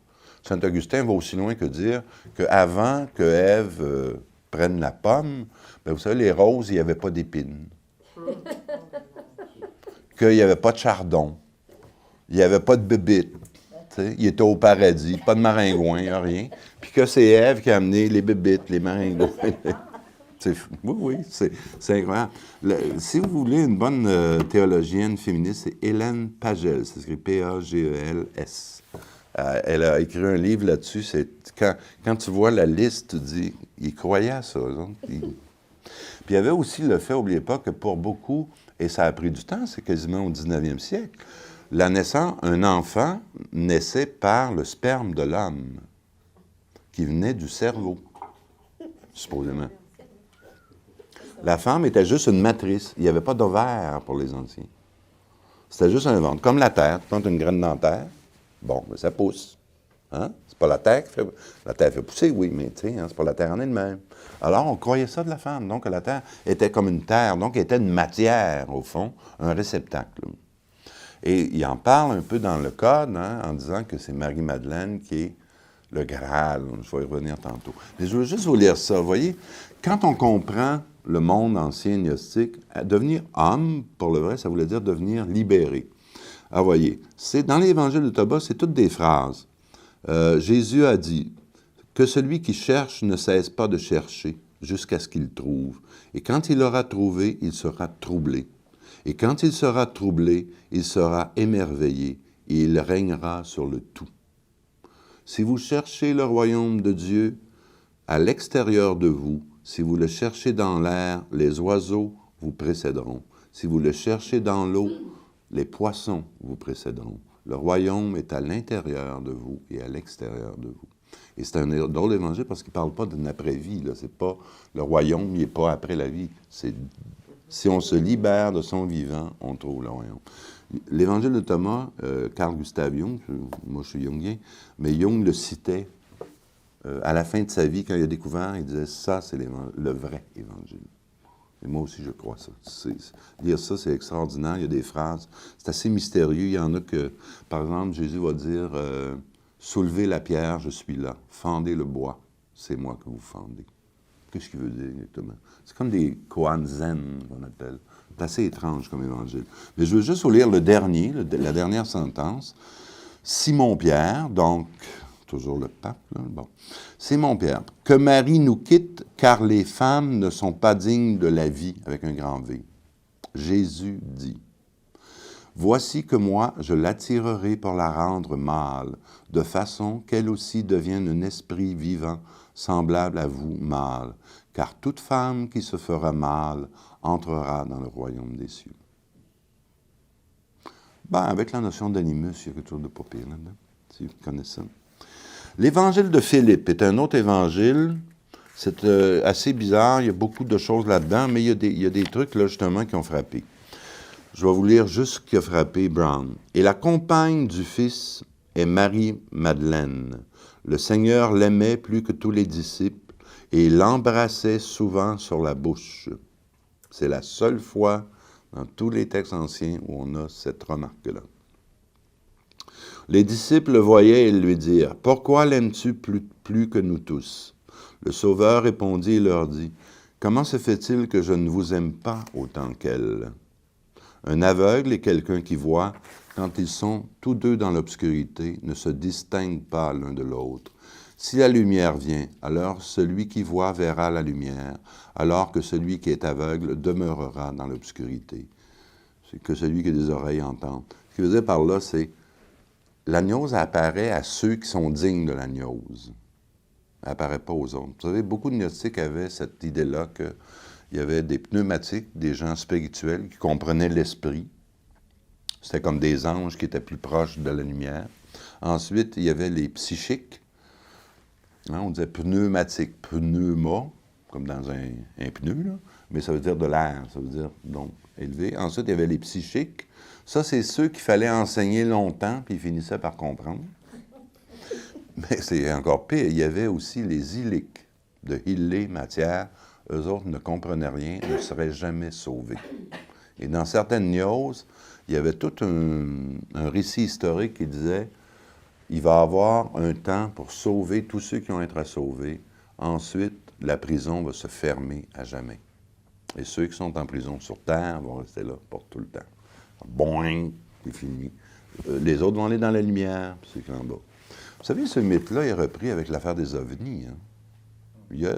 Saint Augustin va aussi loin que dire qu'avant que Ève prenne la pomme, bien, vous savez, les roses, il n'y avait pas d'épines. Qu'il n'y avait pas de chardon. Il n'y avait pas de bébites. Il était au paradis, pas de maringouin, rien. Puis que c'est Ève qui a amené les bébites, les maringouins. Oui, c'est incroyable. Si vous voulez une bonne théologienne féministe, c'est Hélène Pagels. C'est écrit P-A-G-E-L-S. Elle a écrit un livre là-dessus. Quand tu vois la liste, tu dis, ils croyaient à ça. Puis il y avait aussi le fait, n'oubliez pas, que pour beaucoup, et ça a pris du temps, c'est quasiment au 19e siècle, la naissance, un enfant naissait par le sperme de l'homme, qui venait du cerveau, supposément. La femme était juste une matrice. Il n'y avait pas d'ovaire pour les anciens. C'était juste un ventre. Comme la terre. Tu plantes une graine dans la terre, bon, mais ça pousse. Hein? C'est pas la terre qui fait... La terre fait pousser, oui, mais tu sais, hein, c'est pas la terre en elle-même. Alors, on croyait ça de la femme. Donc, la terre était comme une terre. Donc, elle était une matière, au fond, un réceptacle. Et il en parle un peu dans le Code, hein, en disant que c'est Marie-Madeleine qui est le Graal. Je vais y revenir tantôt. Mais je veux juste vous lire ça. Vous voyez, quand on comprend le monde ancien gnostique, devenir homme, pour le vrai, ça voulait dire devenir libéré. Ah, voyez, dans l'Évangile de Thomas, c'est toutes des phrases. Jésus a dit que celui qui cherche ne cesse pas de chercher jusqu'à ce qu'il trouve. Et quand il aura trouvé, il sera troublé. Et quand il sera troublé, il sera émerveillé et il régnera sur le tout. Si vous cherchez le royaume de Dieu à l'extérieur de vous, si vous le cherchez dans l'air, les oiseaux vous précéderont. Si vous le cherchez dans l'eau, les poissons vous précéderont. Le royaume est à l'intérieur de vous et à l'extérieur de vous. Et c'est un drôle d'évangile parce qu'il ne parle pas d'une après-vie. C'est pas le royaume, il n'est pas après la vie. C'est si on se libère de son vivant, on trouve le royaume. L'évangile de Thomas, Carl Gustav Jung, moi je suis jungien, mais Jung le citait à la fin de sa vie, quand il a découvert, il disait ça, c'est le vrai évangile. Et moi aussi, je crois ça. Lire ça, c'est extraordinaire. Il y a des phrases. C'est assez mystérieux. Il y en a que, par exemple, Jésus va dire soulevez la pierre, je suis là. Fendez le bois, c'est moi que vous fendez. Qu'est-ce qu'il veut dire exactement? C'est comme des koans zen, qu'on appelle. C'est assez étrange comme évangile. Mais je veux juste vous lire le dernier, la dernière sentence. Simon-Pierre, donc, toujours le pape, là, bon. Simon-Pierre, que Marie nous quitte, car les femmes ne sont pas dignes de la vie, avec un grand V. Jésus dit, voici que moi, je l'attirerai pour la rendre mâle, de façon qu'elle aussi devienne un esprit vivant, semblable à vous, mâle, car toute femme qui se fera mâle entrera dans le royaume des cieux. Ben, avec la notion d'animus, il y a quelque chose de pas pire là-dedans, si vous connaissez ça. L'évangile de Philippe est un autre évangile. C'est assez bizarre, il y a beaucoup de choses là-dedans, mais il y a des trucs, là, justement, qui ont frappé. Je vais vous lire juste ce qui a frappé Brown. « Et la compagne du Fils est Marie-Madeleine. Le Seigneur l'aimait plus que tous les disciples et l'embrassait souvent sur la bouche. » C'est la seule fois dans tous les textes anciens où on a cette remarque-là. Les disciples le voyaient et lui dirent, « Pourquoi l'aimes-tu plus que nous tous? » Le Sauveur répondit et leur dit, « Comment se fait-il que je ne vous aime pas autant qu'elle? » Un aveugle et quelqu'un qui voit, quand ils sont tous deux dans l'obscurité, ne se distinguent pas l'un de l'autre. Si la lumière vient, alors celui qui voit verra la lumière, alors que celui qui est aveugle demeurera dans l'obscurité. C'est que celui qui a des oreilles entende. Ce qu'il veut dire par là, c'est la gnose apparaît à ceux qui sont dignes de la gnose. Elle n'apparaît pas aux autres. Vous savez, beaucoup de gnostiques avaient cette idée-là qu'il y avait des pneumatiques, des gens spirituels qui comprenaient l'esprit. C'était comme des anges qui étaient plus proches de la lumière. Ensuite, il y avait les psychiques. Hein, on disait pneumatique, pneuma, comme dans un pneu, là, mais ça veut dire de l'air, ça veut dire donc élevé. Ensuite, il y avait les psychiques. Ça, c'est ceux qu'il fallait enseigner longtemps, puis ils finissaient par comprendre. Mais c'est encore pire, il y avait aussi les illiques, de Hillée, matière. Eux autres ne comprenaient rien, ne seraient jamais sauvés. Et dans certaines gnoses, il y avait tout un récit historique qui disait il va y avoir un temps pour sauver tous ceux qui ont été sauvés. Ensuite, la prison va se fermer à jamais. Et ceux qui sont en prison sur Terre vont rester là pour tout le temps. Boing, c'est fini. Les autres vont aller dans la lumière, puis ceux qui sont en bas. Vous savez, ce mythe-là est repris avec l'affaire des ovnis. Hein?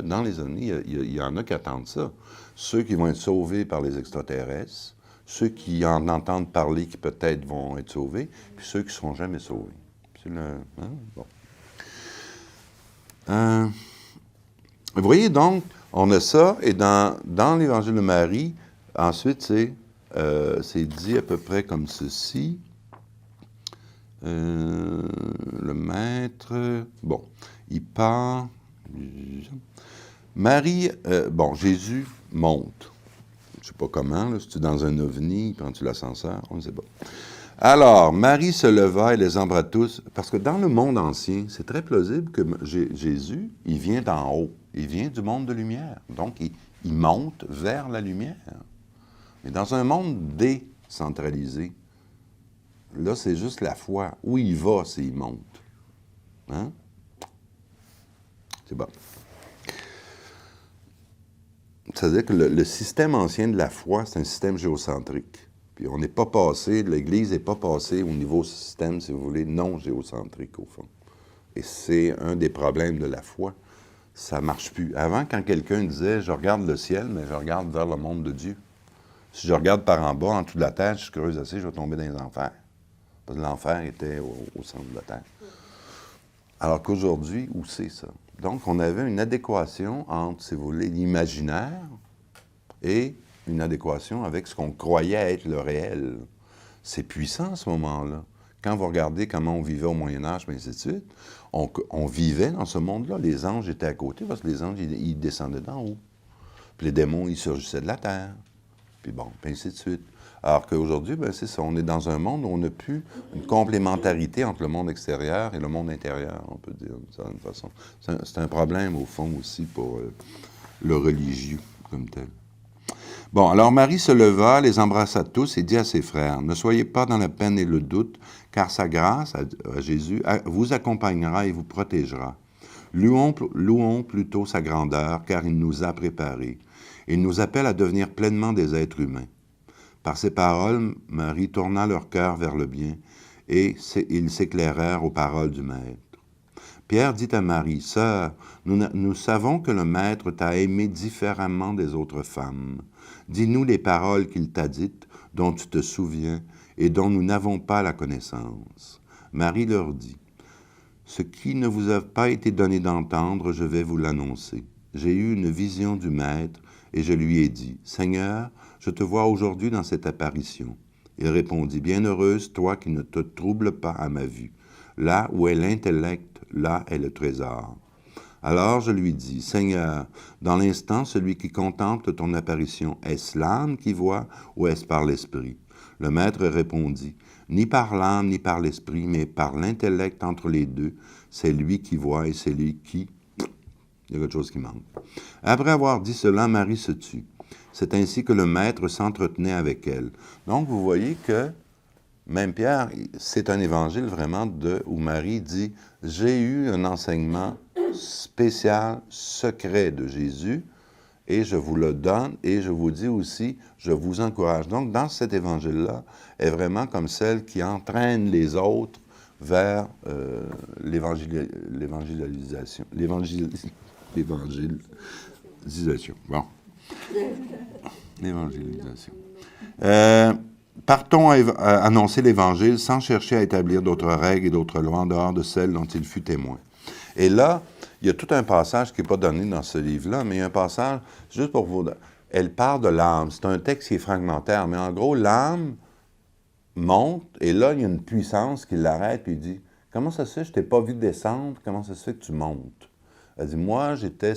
Dans les ovnis, il y en a qui attendent ça. Ceux qui vont être sauvés par les extraterrestres, ceux qui en entendent parler qui peut-être vont être sauvés, puis ceux qui ne seront jamais sauvés. Hein? Bon. Vous voyez donc, on a ça, et dans l'Évangile de Marie, ensuite, c'est dit à peu près comme ceci. Le maître, bon, il part. Marie, Jésus monte. Je ne sais pas comment, là, si tu es dans un ovni, prends-tu l'ascenseur, on ne sait pas. Alors, Marie se leva et les embrassa tous, parce que dans le monde ancien, c'est très plausible que Jésus, il vient d'en haut, il vient du monde de lumière. Donc, il monte vers la lumière. Mais dans un monde décentralisé, là, c'est juste la foi. Où il va, c'est il monte. Hein? C'est bon. C'est-à-dire que le système ancien de la foi, c'est un système géocentrique. Puis on n'est pas passé, l'Église n'est pas passée au niveau système, si vous voulez, non géocentrique, au fond. Et c'est un des problèmes de la foi. Ça ne marche plus. Avant, quand quelqu'un disait « je regarde le ciel, mais je regarde vers le monde de Dieu ». Si je regarde par en bas, en dessous de la terre, je creuse assez, je vais tomber dans les enfers. Parce que l'enfer était au centre de la terre. Alors qu'aujourd'hui, où c'est ça? Donc, on avait une adéquation entre, si vous voulez, l'imaginaire et une adéquation avec ce qu'on croyait être le réel. C'est puissant, à ce moment-là. Quand vous regardez comment on vivait au Moyen-Âge, et ainsi de suite, on vivait dans ce monde-là. Les anges étaient à côté parce que les anges, ils descendaient d'en haut. Puis les démons, ils surgissaient de la terre. Puis bon, puis ainsi de suite. Alors qu'aujourd'hui, ben c'est ça, on est dans un monde où on n'a plus une complémentarité entre le monde extérieur et le monde intérieur, on peut dire d'une certaine façon. C'est un problème, au fond, aussi, pour le religieux comme tel. Bon, alors Marie se leva, les embrassa tous et dit à ses frères, « Ne soyez pas dans la peine et le doute, car sa grâce, à Jésus, vous accompagnera et vous protégera. Louons plutôt sa grandeur, car il nous a préparés. Il nous appelle à devenir pleinement des êtres humains. » Par ces paroles, Marie tourna leur cœur vers le bien, et ils s'éclairèrent aux paroles du Maître. Pierre dit à Marie, « Sœur, nous savons que le Maître t'a aimé différemment des autres femmes. Dis-nous les paroles qu'il t'a dites, dont tu te souviens, et dont nous n'avons pas la connaissance. » Marie leur dit, « Ce qui ne vous a pas été donné d'entendre, je vais vous l'annoncer. J'ai eu une vision du Maître, et je lui ai dit, « Seigneur, je te vois aujourd'hui dans cette apparition. » Il répondit, « Bienheureuse, toi qui ne te troubles pas à ma vue. Là où est l'intellect, là est le trésor. » Alors je lui dis, « Seigneur, dans l'instant, celui qui contemple ton apparition, est-ce l'âme qui voit ou est-ce par l'esprit? » Le maître répondit, « Ni par l'âme, ni par l'esprit, mais par l'intellect entre les deux, c'est lui qui voit et c'est lui qui... » Il y a quelque chose qui manque. Après avoir dit cela, Marie se tut. C'est ainsi que le maître s'entretenait avec elle. Donc, vous voyez que, même Pierre, c'est un évangile vraiment où Marie dit, « J'ai eu un enseignement spécial, secret de Jésus, et je vous le donne, et je vous dis aussi, je vous encourage. » Donc, dans cet évangile-là, est vraiment comme celle qui entraîne les autres vers l'évangélisation. L'évangélisation. Bon. L'évangélisation. Partons à annoncer l'Évangile sans chercher à établir d'autres règles et d'autres lois en dehors de celles dont il fut témoin. Et là, il y a tout un passage qui n'est pas donné dans ce livre-là, mais il y a un passage, juste pour vous... Elle parle de l'âme. C'est un texte qui est fragmentaire, mais en gros, l'âme monte, et là, il y a une puissance qui l'arrête, puis il dit, « Comment ça se fait? Je ne t'ai pas vu descendre, comment ça se fait que tu montes? » Elle dit, « Moi, j'étais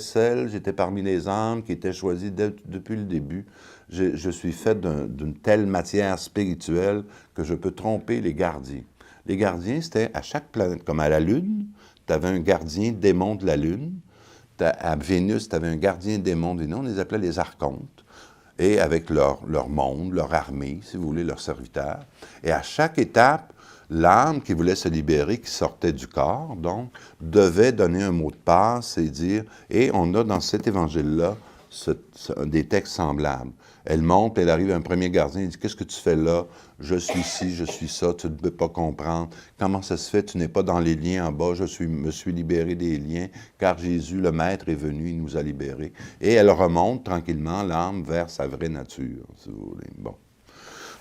parmi les âmes qui étaient choisies depuis le début. Je suis faite d'une telle matière spirituelle que je peux tromper les gardiens. » Les gardiens, c'était à chaque planète, comme à la Lune, tu avais un gardien démon de la Lune. À Vénus, tu avais un gardien démon de Vénus, on les appelait les archontes. Et avec leur monde, leur armée, si vous voulez, leurs serviteurs. Et à chaque étape, l'âme qui voulait se libérer, qui sortait du corps, donc, devait donner un mot de passe et dire, et on a dans cet évangile-là des textes semblables. Elle monte, elle arrive à un premier gardien, elle dit, « Qu'est-ce que tu fais là? Je suis ci, je suis ça, tu ne peux pas comprendre. Comment ça se fait? Tu n'es pas dans les liens en bas, me suis libéré des liens, car Jésus, le Maître, est venu, il nous a libérés. » Et elle remonte tranquillement, l'âme, vers sa vraie nature, si vous voulez. Bon.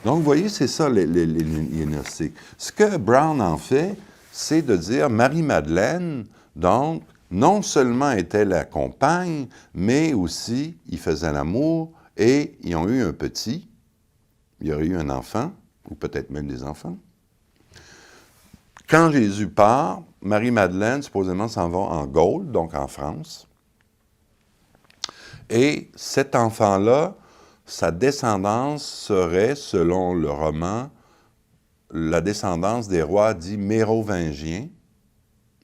Donc, vous voyez, c'est ça, les gnostiques. Ce que Brown en fait, c'est de dire, Marie-Madeleine, donc, non seulement était la compagne, mais aussi, ils faisaient l'amour, et ils ont eu un petit, il y aurait eu un enfant, ou peut-être même des enfants. Quand Jésus part, Marie-Madeleine, supposément, s'en va en Gaule, donc en France. Et cet enfant-là, sa descendance serait, selon le roman, la descendance des rois dits mérovingiens,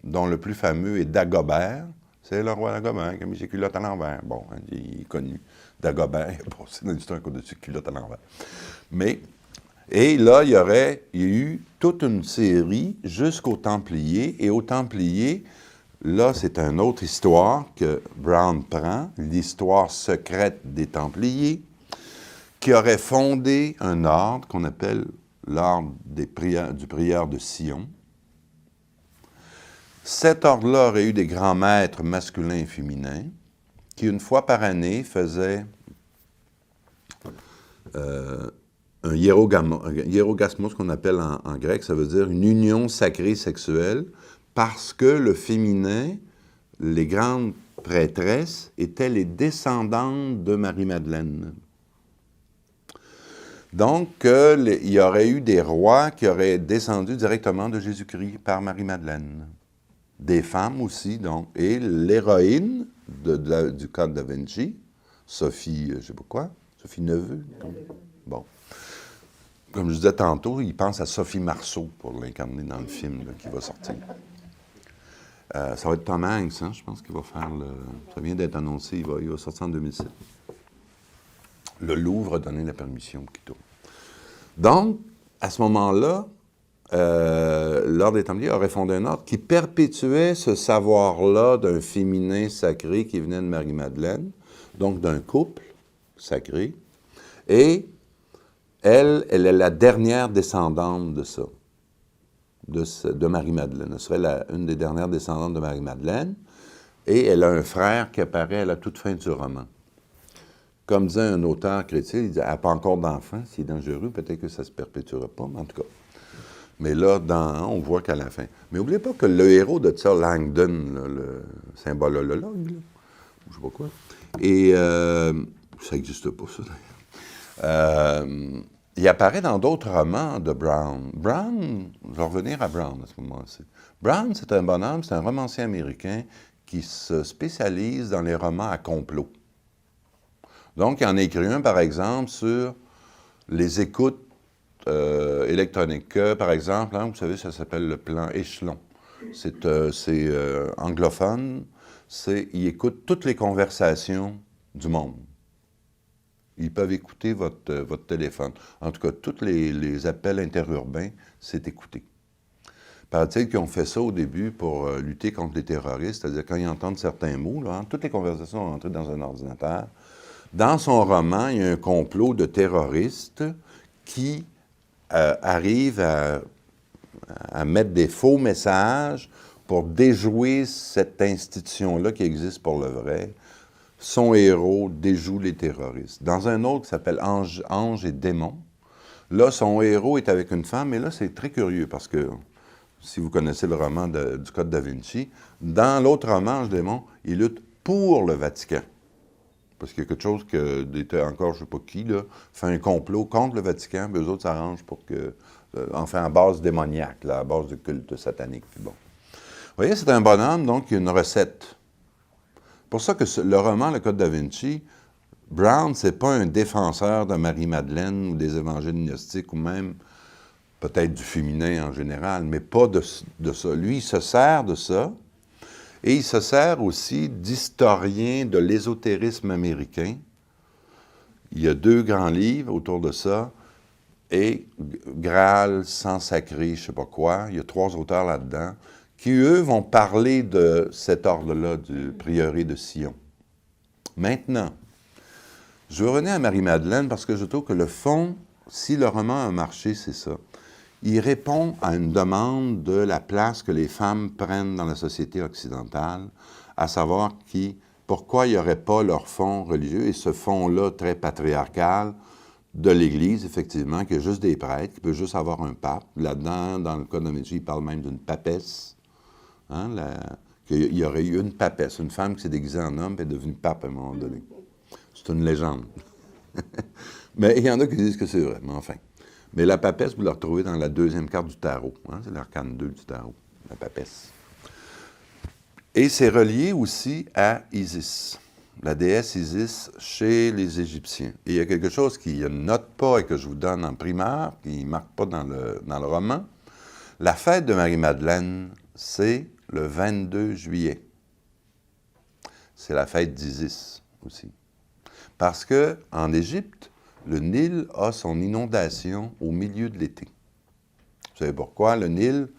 dont le plus fameux est Dagobert. C'est le roi Dagobert qui a mis ses culottes à l'envers. Bon, il est connu. Dagobert, il a passé dans l'histoire de ses culottes à l'envers. Mais, et là, il y a eu toute une série jusqu'aux Templiers. Et aux Templiers, là, c'est une autre histoire que Brown prend, l'histoire secrète des Templiers, qui aurait fondé un ordre qu'on appelle l'ordre du prieur de Sion. Cet ordre-là aurait eu des grands maîtres masculins et féminins qui, une fois par année, faisaient un hiérogasmos, qu'on appelle en grec, ça veut dire une union sacrée sexuelle, parce que le féminin, les grandes prêtresses, étaient les descendantes de Marie-Madeleine. Donc, il y aurait eu des rois qui auraient descendu directement de Jésus-Christ par Marie-Madeleine. Des femmes aussi, donc. Et l'héroïne du Code da Vinci, Sophie, je ne sais pas quoi, Sophie Neveu. Bon. Comme je disais tantôt, il pense à Sophie Marceau pour l'incarner dans le film là, qui va sortir. Ça va être Tom Hanks, hein, je pense qu'il va faire le... Ça vient d'être annoncé, il va sortir en 2007. Le Louvre a donné la permission qu'il tourne. Donc, à ce moment-là, l'ordre des Templiers aurait fondé un ordre qui perpétuait ce savoir-là d'un féminin sacré qui venait de Marie-Madeleine, donc d'un couple sacré, et elle est la dernière descendante de ça, de Marie-Madeleine. Elle serait une des dernières descendantes de Marie-Madeleine, et elle a un frère qui apparaît à la toute fin du roman. Comme disait un auteur chrétien, il dit « Elle n'a pas encore d'enfant, c'est dangereux, peut-être que ça ne se perpétuera pas, mais en tout cas. » Mais là, on voit qu'à la fin. Mais n'oubliez pas que le héros de Sir Langdon, là, le symbolologue, je ne sais pas quoi, et ça n'existe pas, ça, d'ailleurs. Il apparaît dans d'autres romans de Brown. Brown, je vais revenir à Brown à ce moment-ci. Brown, c'est un bonhomme, c'est un romancier américain qui se spécialise dans les romans à complot. Donc, il en a écrit un, par exemple, sur les écoutes électronique. Par exemple, hein, vous savez, ça s'appelle le plan échelon. C'est anglophone. Ils écoutent toutes les conversations du monde. Ils peuvent écouter votre téléphone. En tout cas, tous les appels interurbains, c'est écouté. Paraît-il qu'ils ont fait ça au début pour lutter contre les terroristes, c'est-à-dire quand ils entendent certains mots, là, hein, toutes les conversations sont rentrées dans un ordinateur. Dans son roman, il y a un complot de terroristes qui arrivent à mettre des faux messages pour déjouer cette institution-là qui existe pour le vrai. Son héros déjoue les terroristes. Dans un autre qui s'appelle Ange et démon, là, son héros est avec une femme, et là, c'est très curieux parce que, si vous connaissez le roman du Code da Vinci, dans l'autre roman, Ange et démon, il lutte pour le Vatican. Parce qu'il y a quelque chose que, encore je ne sais pas qui, là, fait un complot contre le Vatican, puis eux autres s'arrangent pour que, enfin, à base démoniaque, là, à base de culte satanique. Bon. Vous voyez, c'est un bonhomme, donc, qui a une recette. C'est pour ça que le roman Le Code da Vinci, Brown, c'est pas un défenseur de Marie-Madeleine ou des évangiles gnostiques ou même peut-être du féminin en général, mais pas de ça. Lui, il se sert de ça et il se sert aussi d'historien de l'ésotérisme américain. Il y a 2 grands livres autour de ça et Graal, Sang sacré, je ne sais pas quoi. Il y a 3 auteurs là-dedans qui, eux, vont parler de cet ordre-là, du prieuré de Sion. Maintenant, je veux revenir à Marie-Madeleine parce que je trouve que le fond, si le roman a marché, c'est ça. Il répond à une demande de la place que les femmes prennent dans la société occidentale, à savoir pourquoi il n'y aurait pas leur fond religieux, et ce fond-là très patriarcal de l'Église, effectivement, qui a juste des prêtres, qui peut juste avoir un pape. Là-dedans, dans le Code da Vinci, il parle même d'une papesse. Hein, qu'il y aurait eu une papesse, une femme qui s'est déguisée en homme et est devenue pape à un moment donné. C'est une légende. Mais il y en a qui disent que c'est vrai, mais enfin. Mais la papesse, vous la retrouvez dans la 2e carte du tarot. Hein, c'est l'arcane 2 du tarot, la papesse. Et c'est relié aussi à Isis, la déesse Isis chez les Égyptiens. Et il y a quelque chose qui ne note pas et que je vous donne en primaire, qui ne marque pas dans le roman. La fête de Marie-Madeleine, c'est le 22 juillet. C'est la fête d'Isis aussi. Parce qu'en Égypte, le Nil a son inondation au milieu de l'été. Vous savez pourquoi? Le Nil,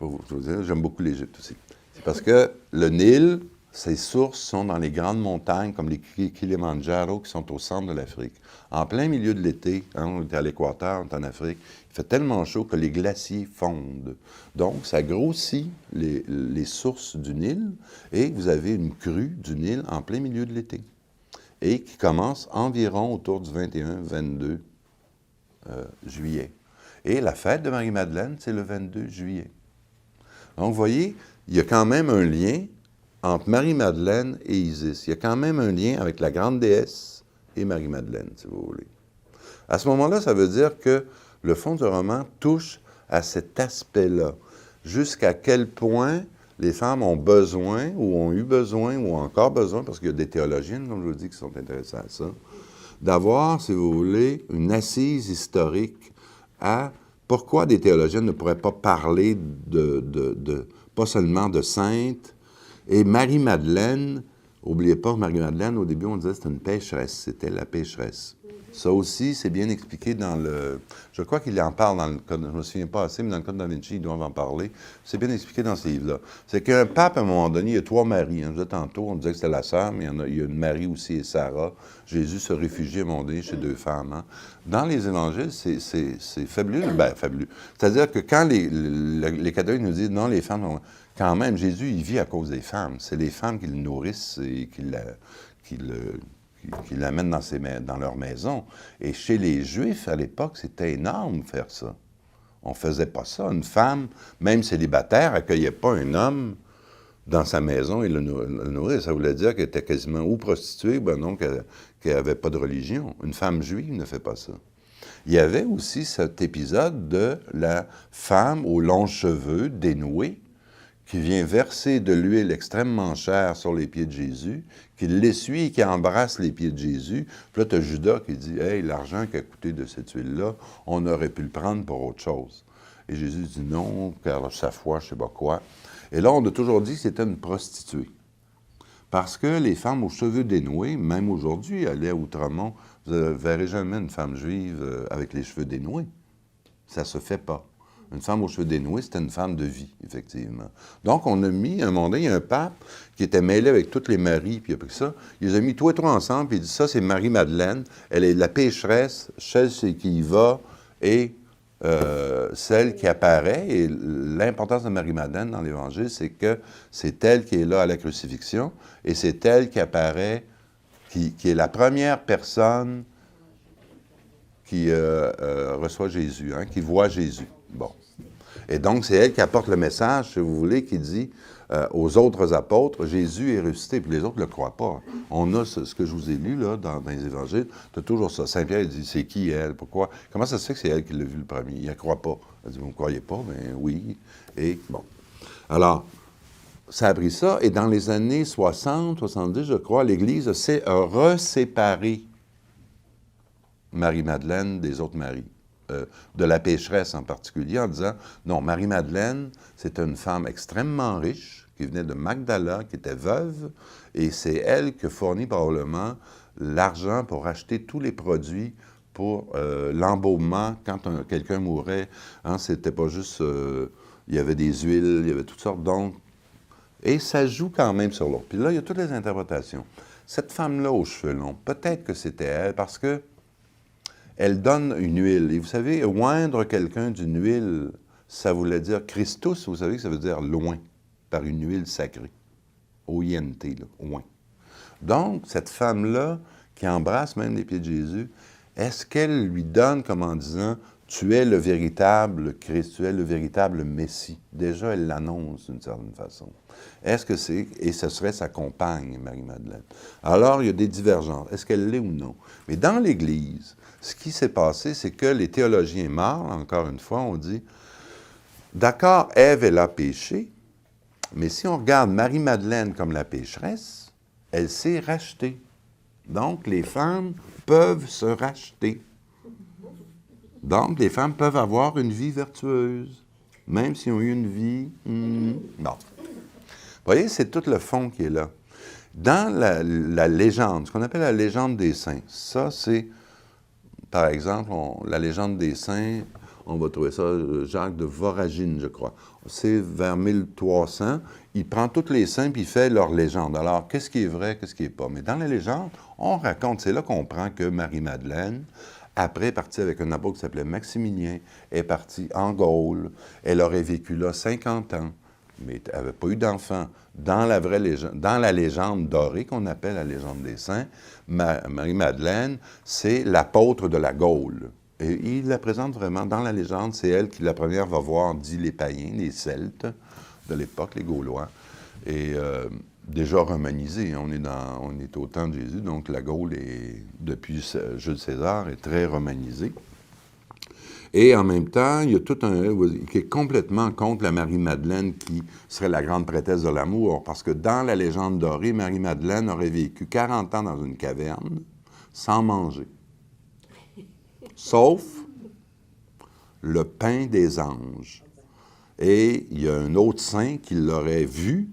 je vais vous dire, j'aime beaucoup l'Égypte aussi. C'est parce que le Nil, ses sources sont dans les grandes montagnes comme les Kilimandjaro qui sont au centre de l'Afrique. En plein milieu de l'été, hein, on est à l'équateur, on est en Afrique, il fait tellement chaud que les glaciers fondent. Donc, ça grossit les sources du Nil et vous avez une crue du Nil en plein milieu de l'été. Et qui commence environ autour du 21-22 juillet. Et la fête de Marie-Madeleine, c'est le 22 juillet. Donc, vous voyez, il y a quand même un lien entre Marie-Madeleine et Isis. Il y a quand même un lien avec la grande déesse et Marie-Madeleine, si vous voulez. À ce moment-là, ça veut dire que le fond du roman touche à cet aspect-là. Jusqu'à quel point les femmes ont besoin, ou ont eu besoin, ou ont encore besoin, parce qu'il y a des théologiennes, comme je vous dis, qui sont intéressées à ça, d'avoir, si vous voulez, une assise historique à pourquoi des théologiennes ne pourraient pas parler pas seulement de sainte. Et Marie-Madeleine, n'oubliez pas, Marie-Madeleine, au début, on disait que c'était une pécheresse, c'était la pécheresse. Ça aussi, c'est bien expliqué dans le... Je crois qu'il en parle dans le Code, je ne me souviens pas assez, mais dans le Code da Vinci, ils doivent en parler. C'est bien expliqué dans ces livres-là. C'est qu'un pape, à un moment donné, il y a 3 Maries. Hein. Je disais tantôt, on disait que c'était la sœur, mais il y a une Marie aussi et Sarah. Jésus se réfugie à un moment donné chez 2 femmes. Hein. Dans les évangiles, c'est fabuleux. Ben, fabuleux. C'est-à-dire que quand les catholiques nous disent, non, les femmes... Quand même, Jésus, il vit à cause des femmes. C'est les femmes qui le nourrissent et qui l'amènent dans leur maison. Et chez les Juifs, à l'époque, c'était énorme de faire ça. On ne faisait pas ça. Une femme, même célibataire, n'accueillait pas un homme dans sa maison et le nourrir. Ça voulait dire qu'elle était quasiment ou prostituée, ben non, qu'elle n'avait pas de religion. Une femme juive ne fait pas ça. Il y avait aussi cet épisode de la femme aux longs cheveux dénoués, qui vient verser de l'huile extrêmement chère sur les pieds de Jésus, qui l'essuie et qui embrasse les pieds de Jésus. Puis là, tu as Judas qui dit « Hey, l'argent qui a coûté de cette huile-là, on aurait pu le prendre pour autre chose. » Et Jésus dit « Non, car sa foi, je ne sais pas quoi. » Et là, on a toujours dit que c'était une prostituée. Parce que les femmes aux cheveux dénoués, même aujourd'hui, aller à Outremont, vous ne verrez jamais une femme juive avec les cheveux dénoués. Ça ne se fait pas. Une femme aux cheveux dénoués, c'était une femme de vie, effectivement. Donc, on a mis, à un moment donné, il y a un pape qui était mêlé avec toutes les maries, puis il a pris ça. Il les a mis tous et trois ensemble, puis il dit, ça, c'est Marie-Madeleine. Elle est la pécheresse, celle qui y va, et celle qui apparaît. Et l'importance de Marie-Madeleine dans l'Évangile, c'est que c'est elle qui est là à la crucifixion, et c'est elle qui apparaît, qui est la première personne qui reçoit Jésus, hein, qui voit Jésus. Bon. Et donc, c'est elle qui apporte le message, si vous voulez, qui dit aux autres apôtres, Jésus est ressuscité, puis les autres ne le croient pas. On a ce que je vous ai lu là, dans les évangiles, tu as toujours ça. Saint-Pierre, il dit, c'est qui elle? Pourquoi? Comment ça se fait que c'est elle qui l'a vu le premier? Il ne croit pas. Elle dit, vous ne me croyez pas? Ben oui. Et bon. Alors, ça a pris ça, et dans les années 60, 70, je crois, l'Église a reséparé Marie-Madeleine des autres Maries, de la pécheresse en particulier, en disant, non, Marie-Madeleine, c'est une femme extrêmement riche, qui venait de Magdala, qui était veuve, et c'est elle qui fournit probablement l'argent pour acheter tous les produits pour l'embaumement quand quelqu'un mourait. Hein, c'était pas juste, il y avait des huiles, il y avait toutes sortes, donc, et ça joue quand même sur l'autre. Puis là, il y a toutes les interprétations. Cette femme-là aux cheveux longs, peut-être que c'était elle, parce que elle donne une huile. Et vous savez, oindre quelqu'un d'une huile, ça voulait dire Christus, vous savez que ça veut dire loin, par une huile sacrée. O-I-N-T, là, loin. Donc, cette femme-là, qui embrasse même les pieds de Jésus, est-ce qu'elle lui donne comme en disant, tu es le véritable Christ, tu es le véritable Messie? Déjà, elle l'annonce d'une certaine façon. Est-ce que c'est, et ce serait sa compagne, Marie-Madeleine. Alors, il y a des divergences. Est-ce qu'elle l'est ou non? Mais dans l'Église, ce qui s'est passé, c'est que les théologiens morts, encore une fois, ont dit, d'accord, Ève, elle a péché, mais si on regarde Marie-Madeleine comme la pécheresse, elle s'est rachetée. Donc, les femmes peuvent se racheter. Donc, les femmes peuvent avoir une vie vertueuse, même s'ils ont eu une vie... non. Vous voyez, c'est tout le fond qui est là. Dans la légende, ce qu'on appelle la légende des saints, ça, c'est, par exemple, la légende des saints, on va trouver ça, Jacques de Voragine, je crois. C'est vers 1300. Il prend tous les saints puis il fait leur légende. Alors, qu'est-ce qui est vrai, qu'est-ce qui n'est pas? Mais dans la légende, on raconte, c'est là qu'on prend que Marie-Madeleine, après, est partie avec un apôtre qui s'appelait Maximilien, est partie en Gaule. Elle aurait vécu là 50 ans, mais elle n'avait pas eu d'enfant. Dans la vraie légende, dans la légende dorée qu'on appelle la légende des saints, Marie-Madeleine, c'est l'apôtre de la Gaule. Et il la présente vraiment dans la légende, c'est elle qui, la première, va voir, dit les païens, les Celtes de l'époque, les Gaulois, et déjà romanisé. On est au temps de Jésus, donc la Gaule, depuis Jules César, est très romanisée. Et en même temps, il y a tout un qui est complètement contre la Marie-Madeleine qui serait la grande prêtresse de l'amour, parce que dans la légende dorée, Marie-Madeleine aurait vécu 40 ans dans une caverne sans manger. Sauf le pain des anges. Et il y a un autre saint qui l'aurait vu,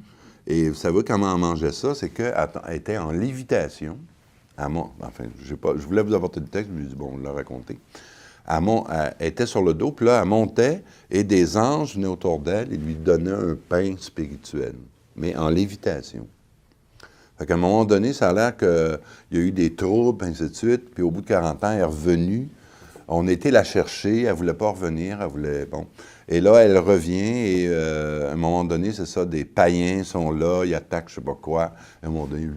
et vous savez comment on mangeait ça? C'est qu'elle était en lévitation. Enfin, je voulais vous apporter le texte, je me suis dit, bon, on l'a raconté. Elle était sur le dos, puis là, elle montait, et des anges venaient autour d'elle et lui donnaient un pain spirituel, mais en lévitation. Fait qu'à un moment donné, ça a l'air qu'il y a eu des troubles, ainsi de suite, puis au bout de 40 ans, elle est revenue. On a été la chercher, elle ne voulait pas revenir, elle voulait... Bon. Et là, elle revient, et à un moment donné, c'est ça, des païens sont là, ils attaquent je ne sais pas quoi. À un moment donné,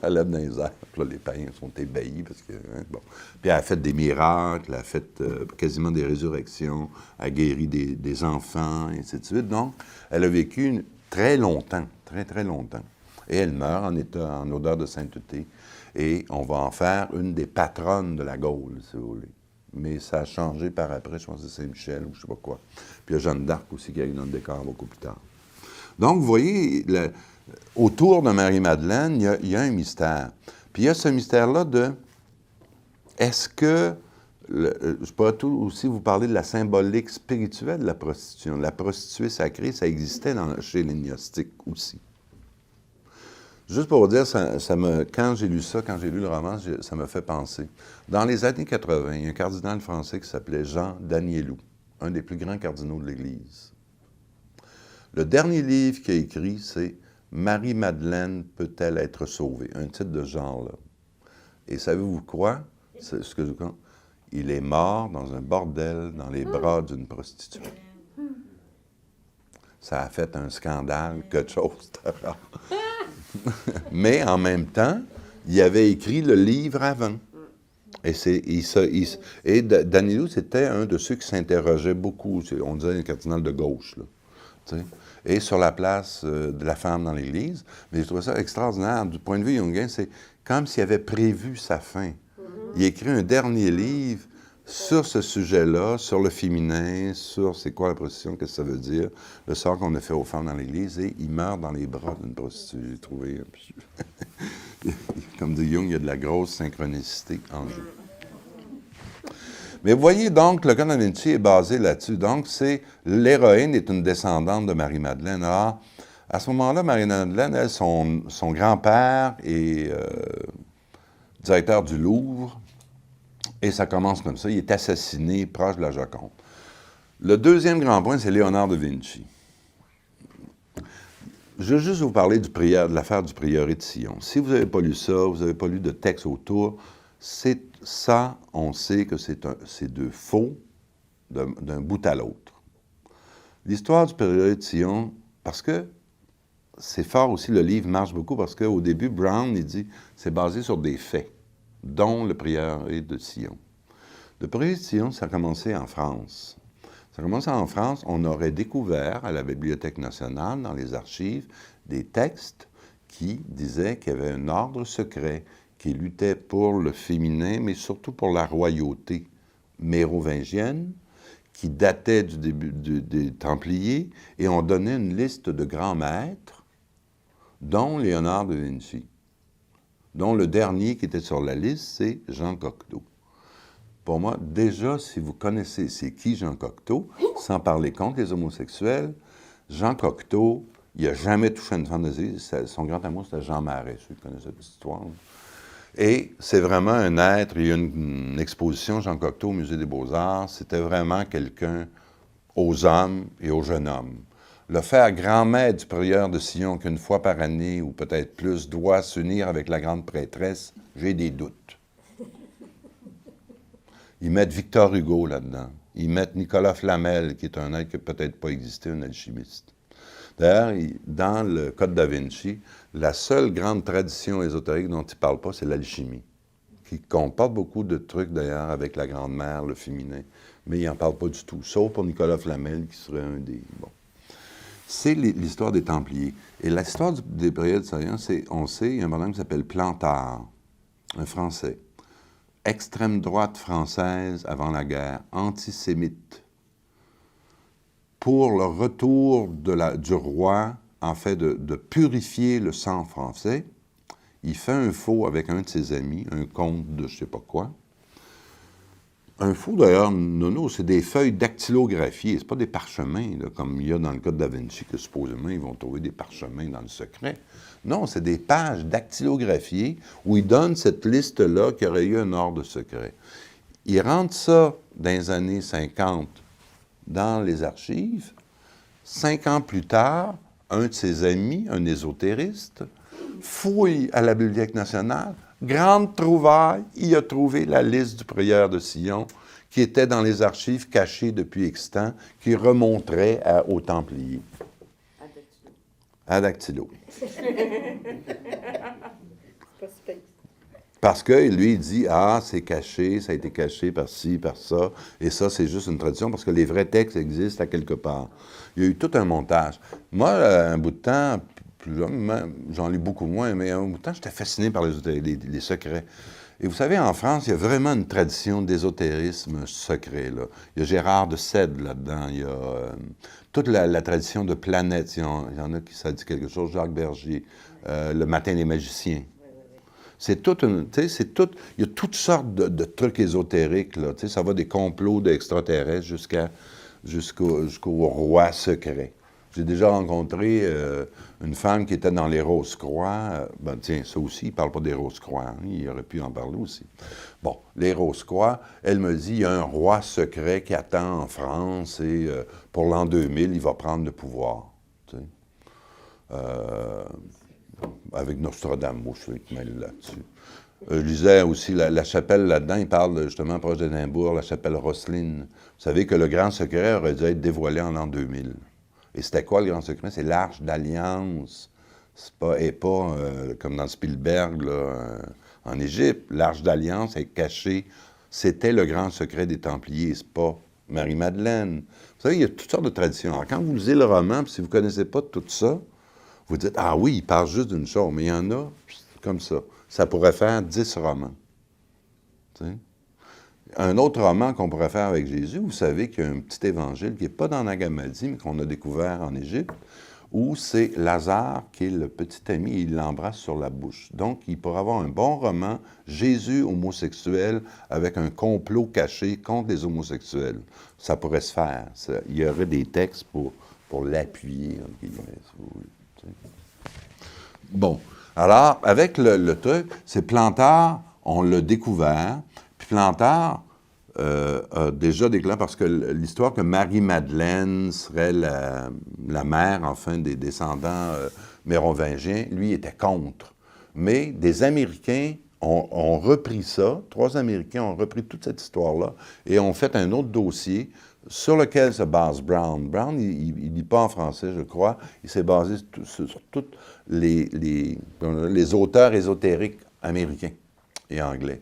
elle lève dans les airs. Puis là, les païens sont ébahis, parce que... Hein, bon. Puis elle a fait des miracles, elle a fait quasiment des résurrections, elle a guéri des enfants, et ainsi de suite. Donc, elle a vécu très longtemps, très, très longtemps. Et elle meurt en odeur de sainteté. Et on va en faire une des patronnes de la Gaule, si vous voulez. Mais ça a changé par après, je pense que c'est Saint-Michel ou je ne sais pas quoi. Puis il y a Jeanne d'Arc aussi qui arrive dans le décor beaucoup plus tard. Donc, vous voyez, autour de Marie-Madeleine, il y a un mystère. Puis il y a ce mystère-là de, est-ce que, je pourrais aussi vous parler de la symbolique spirituelle de la prostitution. La prostituée sacrée, ça existait chez les gnostiques aussi. Juste pour vous dire, quand j'ai lu ça, quand j'ai lu le roman, ça m'a fait penser. Dans les années 80, il y a un cardinal français qui s'appelait Jean Danielou, un des plus grands cardinaux de l'Église. Le dernier livre qu'il a écrit, c'est « Marie-Madeleine peut-elle être sauvée ?» Un titre de ce genre-là. Et savez-vous quoi? C'est ce que je compte. Il est mort dans un bordel dans les bras d'une prostituée. Ça a fait un scandale, quelque chose de rare. Mais en même temps, il avait écrit le livre avant. Et Danielou, c'était un de ceux qui s'interrogeait beaucoup. On disait un cardinal de gauche, là. T'sais. Et sur la place de la femme dans l'Église. Mais je trouvais ça extraordinaire. Du point de vue jungien, c'est comme s'il avait prévu sa fin. Il écrit un dernier livre sur ce sujet-là, sur le féminin, sur c'est quoi la prostitution, qu'est-ce que ça veut dire, le sort qu'on a fait aux femmes dans l'Église, et il meurt dans les bras d'une prostituée. J'ai trouvé... Comme dit Jung, il y a de la grosse synchronicité en jeu. Mais vous voyez donc, le Code da Vinci est basé là-dessus. Donc, l'héroïne est une descendante de Marie-Madeleine. Alors, à ce moment-là, Marie-Madeleine, elle, son grand-père est directeur du Louvre, et ça commence comme ça. Il est assassiné proche de la Joconde. Le deuxième grand point, c'est Léonard de Vinci. Je veux juste vous parler de l'affaire du prieuré de Sion. Si vous n'avez pas lu ça, vous n'avez pas lu de texte autour, ça, on sait que c'est de faux d'un bout à l'autre. L'histoire du prieuré de Sion, parce que c'est fort aussi, le livre marche beaucoup, parce qu'au début, Brown, il dit, c'est basé sur des faits, dont le prieuré de Sion. Le prieuré de Sion, ça a commencé en France. Ça a commencé en France, on aurait découvert à la Bibliothèque nationale, dans les archives, des textes qui disaient qu'il y avait un ordre secret qui luttait pour le féminin, mais surtout pour la royauté mérovingienne, qui datait du début des Templiers, et on donnait une liste de grands maîtres, dont Léonard de Vinci, dont le dernier qui était sur la liste, c'est Jean Cocteau. Pour moi, déjà, si vous connaissez c'est qui Jean Cocteau, sans parler contre les homosexuels, Jean Cocteau, il n'a jamais touché à une fantaisie. Son grand amour, c'était Jean Marais, ceux qui connaissent cette histoire. Et c'est vraiment un être, il y a une exposition Jean Cocteau au Musée des Beaux-Arts, c'était vraiment quelqu'un aux hommes et aux jeunes hommes. Le faire grand-maître du prieur de Sion, qu'une fois par année, ou peut-être plus, doit s'unir avec la grande prêtresse, j'ai des doutes. Ils mettent Victor Hugo là-dedans. Ils mettent Nicolas Flamel, qui est un être qui n'a peut-être pas existé, un alchimiste. D'ailleurs, dans le Code da Vinci, la seule grande tradition ésotérique dont il ne parle pas, c'est l'alchimie, qui comporte beaucoup de trucs, d'ailleurs, avec la Grande-Mère, le féminin, mais il n'en parle pas du tout, sauf pour Nicolas Flamel, qui serait un des... Bon. C'est l'histoire des Templiers. Et l'histoire des périodes de Sion, on sait, il y a un bonhomme qui s'appelle Plantard, un Français. Extrême droite française avant la guerre, antisémite, pour le retour du roi, en fait, de purifier le sang français, il fait un faux avec un de ses amis, un comte de je ne sais pas quoi. Un faux, d'ailleurs, non, c'est des feuilles dactylographiées, c'est pas des parchemins, là, comme il y a dans le Code da Vinci, que supposément ils vont trouver des parchemins dans le secret. Non, c'est des pages dactylographiées où il donne cette liste-là qu'il y aurait eu un ordre secret. Il rentre ça dans les années 50 dans les archives. 5 ans plus tard, un de ses amis, un ésotériste, fouille à la Bibliothèque nationale, grande trouvaille, il a trouvé la liste du prieur de Sion qui était dans les archives cachées depuis X temps, qui remonterait aux Templiers. À dactylo. Parce que lui, il dit, ah, c'est caché, ça a été caché par ci, par ça, et ça, c'est juste une tradition, parce que les vrais textes existent à quelque part. Il y a eu tout un montage. Moi, un bout de temps, j'en lis beaucoup moins, mais un bout de temps, j'étais fasciné par les secrets. Et vous savez, en France, il y a vraiment une tradition d'ésotérisme secret, là. Il y a Gérard de Sède là-dedans, il y a toute la tradition de planètes, il y en a qui ça dit quelque chose, Jacques Bergier, Le Matin des magiciens. C'est toute une, tu sais, il y a toutes sortes de trucs ésotériques, là, tu sais, ça va des complots d'extraterrestres jusqu'au roi secret. J'ai déjà rencontré une femme qui était dans les Rose-Croix. Ben tiens, ça aussi, il ne parle pas des Rose-Croix, hein, il aurait pu en parler aussi. Bon, les Rose-Croix, elle me dit, il y a un roi secret qui attend en France et pour l'an 2000, il va prendre le pouvoir. Tu sais. Avec Nostradamus, qui mêle là-dessus. Je lisais aussi la chapelle là-dedans, il parle justement proche d'Édimbourg, la chapelle Roselyne. Vous savez que le grand secret aurait dû être dévoilé en l'an 2000. Et c'était quoi le grand secret? C'est l'Arche d'Alliance. Et pas comme dans Spielberg, là, en Égypte. L'Arche d'Alliance est cachée. C'était le grand secret des Templiers, c'est pas Marie-Madeleine. Vous savez, il y a toutes sortes de traditions. Alors, quand vous lisez le roman, puis si vous ne connaissez pas tout ça, vous dites, ah oui, il parle juste d'une chose, mais il y en a comme ça. Ça pourrait faire 10 romans. Tu sais? Un autre roman qu'on pourrait faire avec Jésus, vous savez qu'il y a un petit évangile qui n'est pas dans Nag Hammadi, mais qu'on a découvert en Égypte, où c'est Lazare qui est le petit ami et il l'embrasse sur la bouche. Donc, il pourrait avoir un bon roman, Jésus homosexuel, avec un complot caché contre les homosexuels. Ça pourrait se faire. Il y aurait des textes pour l'appuyer, entre guillemets, si vous voulez. Bon, alors, avec le truc, c'est Plantard, on l'a découvert, puis Plantard a déjà déclaré, parce que l'histoire que Marie-Madeleine serait la mère, enfin, des descendants mérovingiens, lui était contre. Mais des Américains ont repris ça, 3 Américains ont repris toute cette histoire-là, et ont fait un autre dossier sur lequel se base Brown. Brown, il ne lit pas en français, je crois. Il s'est basé sur tous les auteurs ésotériques américains et anglais,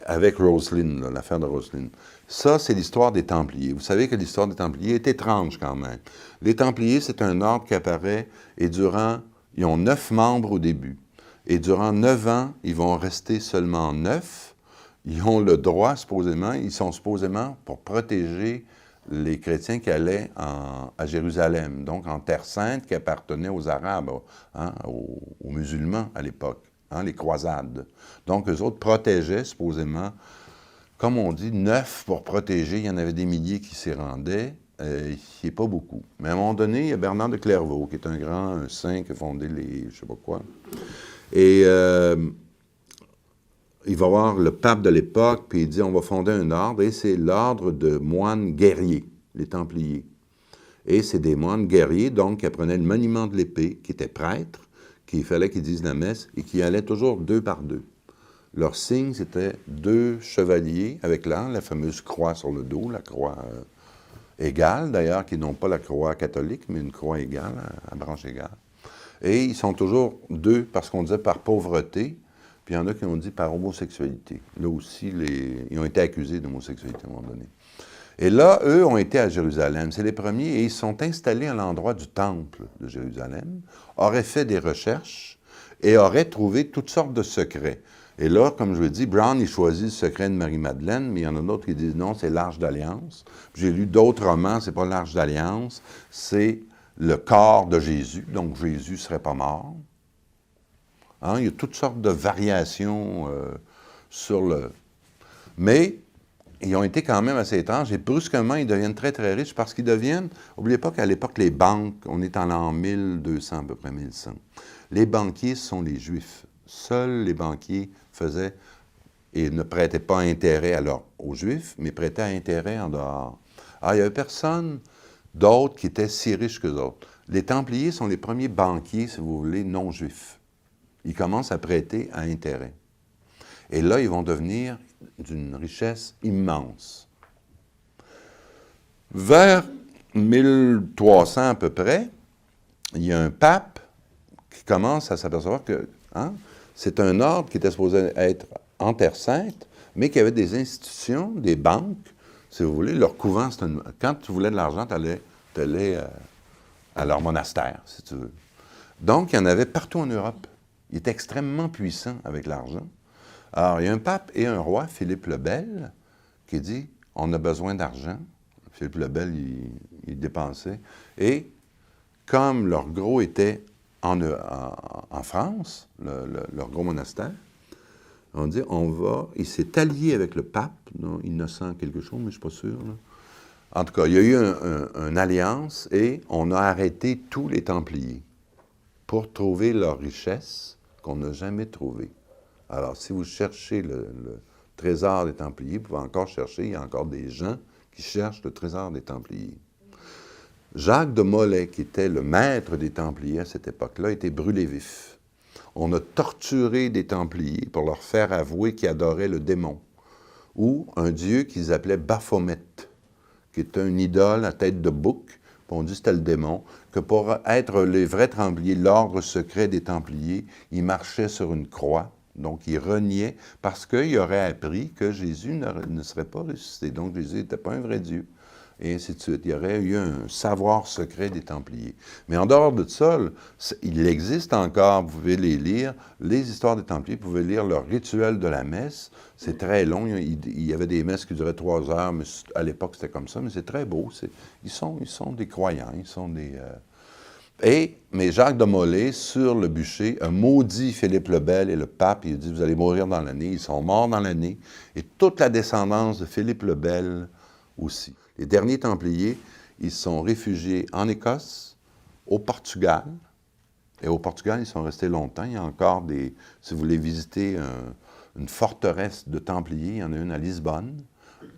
avec Roselyne, l'affaire de Roselyne. Ça, c'est l'histoire des Templiers. Vous savez que l'histoire des Templiers est étrange quand même. Les Templiers, c'est un ordre qui apparaît et ils ont 9 membres au début. Et durant 9 ans, ils vont rester seulement 9. Ils ont le droit, supposément, ils sont supposément pour protéger les chrétiens qui allaient à Jérusalem, donc en Terre Sainte, qui appartenait aux Arabes, hein, aux musulmans à l'époque, hein, les croisades. Donc, eux autres protégeaient, supposément, comme on dit, 9 pour protéger. Il y en avait des milliers qui s'y rendaient. Il n'y a pas beaucoup. Mais à un moment donné, il y a Bernard de Clairvaux, qui est un saint qui a fondé les... je ne sais pas quoi. Et il va voir le pape de l'époque, puis il dit, on va fonder un ordre, et c'est l'ordre de moines guerriers, les Templiers. Et c'est des moines guerriers, donc, qui apprenaient le maniement de l'épée, qui étaient prêtres, qu'il fallait qu'ils disent la messe, et qui allaient toujours 2 par 2. Leur signe, c'était 2 chevaliers, avec la fameuse croix sur le dos, la croix égale, d'ailleurs, qui n'ont pas la croix catholique, mais une croix égale, à branche égale. Et ils sont toujours 2, parce qu'on disait par pauvreté, puis il y en a qui ont dit par homosexualité. Là aussi, ils ont été accusés d'homosexualité à un moment donné. Et là, eux ont été à Jérusalem. C'est les premiers, et ils sont installés à l'endroit du temple de Jérusalem, auraient fait des recherches et auraient trouvé toutes sortes de secrets. Et là, comme je vous dis, Brown, il choisit le secret de Marie-Madeleine, mais il y en a d'autres qui disent non, c'est l'Arche d'Alliance. J'ai lu d'autres romans, c'est pas l'Arche d'Alliance, c'est le corps de Jésus, donc Jésus ne serait pas mort. Hein, il y a toutes sortes de variations sur le... Mais ils ont été quand même assez étranges et brusquement, ils deviennent très, très riches parce qu'ils deviennent... N'oubliez pas qu'à l'époque, les banques, on est en l'an 1200, à peu près 1100. Les banquiers sont les Juifs. Seuls les banquiers faisaient et ne prêtaient pas intérêt aux Juifs, mais prêtaient intérêt en dehors. Alors, il n'y avait personne d'autre qui était si riche qu'eux autres. Les Templiers sont les premiers banquiers, si vous voulez, non-juifs. Ils commencent à prêter à intérêt. Et là, ils vont devenir d'une richesse immense. Vers 1300 à peu près, il y a un pape qui commence à s'apercevoir que c'est un ordre qui était supposé être en Terre Sainte, mais qui avait des institutions, des banques, si vous voulez. Leur couvent, quand tu voulais de l'argent, tu allais à leur monastère, si tu veux. Donc, il y en avait partout en Europe. Il était extrêmement puissant avec l'argent. Alors, il y a un pape et un roi, Philippe le Bel, qui dit, on a besoin d'argent. Philippe le Bel, il dépensait. Et comme leur gros était en France, leur gros monastère, on dit, il s'est allié avec le pape, non, innocent quelque chose, mais je ne suis pas sûr. Là. En tout cas, il y a eu une alliance et on a arrêté tous les Templiers pour trouver leur richesse qu'on n'a jamais trouvée. Alors, si vous cherchez le trésor des Templiers, vous pouvez encore chercher, il y a encore des gens qui cherchent le trésor des Templiers. Jacques de Molay, qui était le maître des Templiers à cette époque-là, a été brûlé vif. On a torturé des Templiers pour leur faire avouer qu'ils adoraient le démon, ou un dieu qu'ils appelaient Baphomet, qui est une idole à tête de bouc, puis on dit que c'était le démon, que pour être les vrais Templiers, l'ordre secret des Templiers, ils marchaient sur une croix, donc ils reniaient, parce qu'ils auraient appris que Jésus ne serait pas ressuscité, donc Jésus n'était pas un vrai Dieu. Et ainsi de suite. Il y aurait eu un savoir secret des Templiers. Mais en dehors de ça, il existe encore, vous pouvez les lire, les histoires des Templiers, vous pouvez lire leur rituel de la messe. C'est très long. Il y avait des messes qui duraient 3 heures, mais à l'époque, c'était comme ça. Mais c'est très beau. Ils sont des croyants. Ils sont des... Mais Jacques de Molay, sur le bûcher, a maudit Philippe le Bel et le pape. Il a dit, vous allez mourir dans l'année. Ils sont morts dans l'année. Et toute la descendance de Philippe le Bel aussi. Les derniers Templiers, ils sont réfugiés en Écosse, au Portugal. Et au Portugal, ils sont restés longtemps. Il y a encore des... Si vous voulez visiter une forteresse de Templiers, il y en a une à Lisbonne,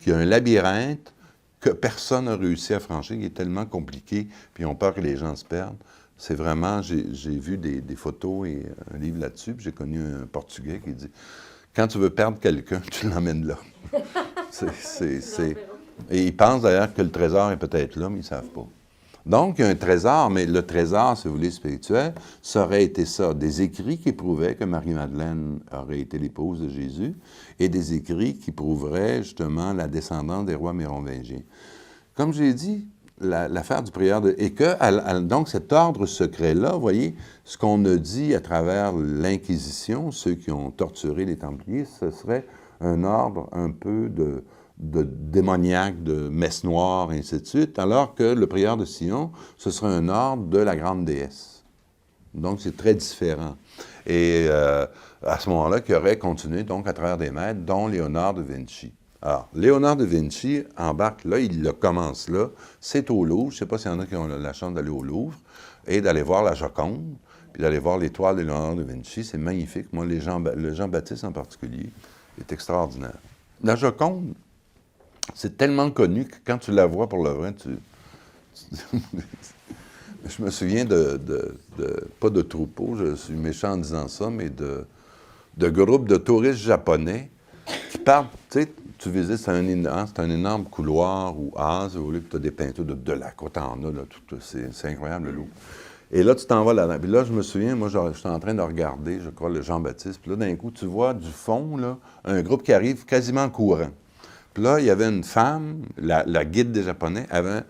qui a un labyrinthe que personne n'a réussi à franchir, qui est tellement compliqué, puis ils ont peur que les gens se perdent. C'est vraiment... J'ai vu des photos et un livre là-dessus, puis j'ai connu un Portugais qui dit, quand tu veux perdre quelqu'un, tu l'emmènes là. Et ils pensent d'ailleurs que le trésor est peut-être là, mais ils ne savent pas. Donc, il y a un trésor, mais le trésor, si vous voulez, spirituel, ça aurait été ça, des écrits qui prouvaient que Marie-Madeleine aurait été l'épouse de Jésus, et des écrits qui prouveraient justement la descendance des rois mérovingiens. Comme j'ai dit, l'affaire du prieur et que, donc, cet ordre secret-là, vous voyez, ce qu'on a dit à travers l'Inquisition, ceux qui ont torturé les Templiers, ce serait un ordre un peu de démoniaque, de messe noire, et ainsi de suite, alors que le prieur de Sion, ce serait un ordre de la grande déesse. Donc, c'est très différent. Et à ce moment-là, qui aurait continué, donc, à travers des maîtres, dont Léonard de Vinci. Alors, Léonard de Vinci embarque là, il le commence là, c'est au Louvre, je ne sais pas s'il y en a qui ont la chance d'aller au Louvre, et d'aller voir la Joconde, puis d'aller voir l'étoile de Léonard de Vinci, c'est magnifique. Moi, le Jean-Baptiste en particulier, est extraordinaire. La Joconde, c'est tellement connu que quand tu la vois pour le vrai, je me souviens pas de troupeau, je suis méchant en disant ça, mais de groupes de touristes japonais qui partent, tu sais, tu visites, c'est un énorme couloir ou as, où tu as des peintures de la côte en a, là, c'est incroyable le Louvre. Et là, tu t'en vas là-dedans. Puis là, je me souviens, moi, j'étais en train de regarder, je crois, le Jean-Baptiste. Puis là, d'un coup, tu vois du fond, là, un groupe qui arrive quasiment courant. Puis là, il y avait une femme, la guide des Japonais, avait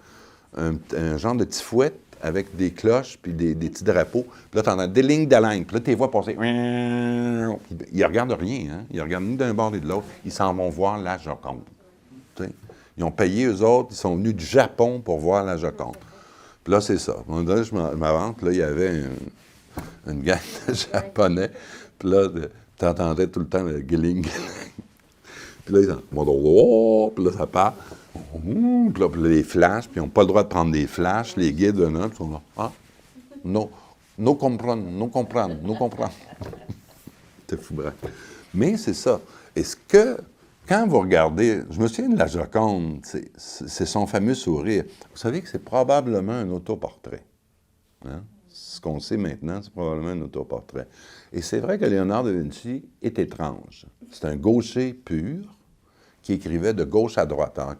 un genre de petit fouette avec des cloches puis des petits drapeaux. Puis là, tu entends des lignes de langue. Puis là, tu les vois passer. Ils ne regardent rien, hein? Ils regardent ni d'un bord ni de l'autre. Ils s'en vont voir la Joconde. Tu sais? Ils ont payé, eux autres, ils sont venus du Japon pour voir la Joconde. Puis là, c'est ça. Là, je m'avance, là, il y avait une gang de Japonais. Puis là, tu entendais tout le temps le guiling. Puis là, ils ont... Puis là, ça part. Puis là, les flashs, puis ils n'ont pas le droit de prendre des flashs. Les guides, là, ils sont là. Ah, no comprendre, no comprendre, no comprendre. C'est fou, bref. Mais c'est ça. Est-ce que, quand vous regardez, je me souviens de la Joconde, c'est son fameux sourire. Vous savez que c'est probablement un autoportrait. Hein? Ce qu'on sait maintenant, c'est probablement un autoportrait. Et c'est vrai que Léonard de Vinci est étrange. C'est un gaucher pur qui écrivait de gauche à droite. Alors,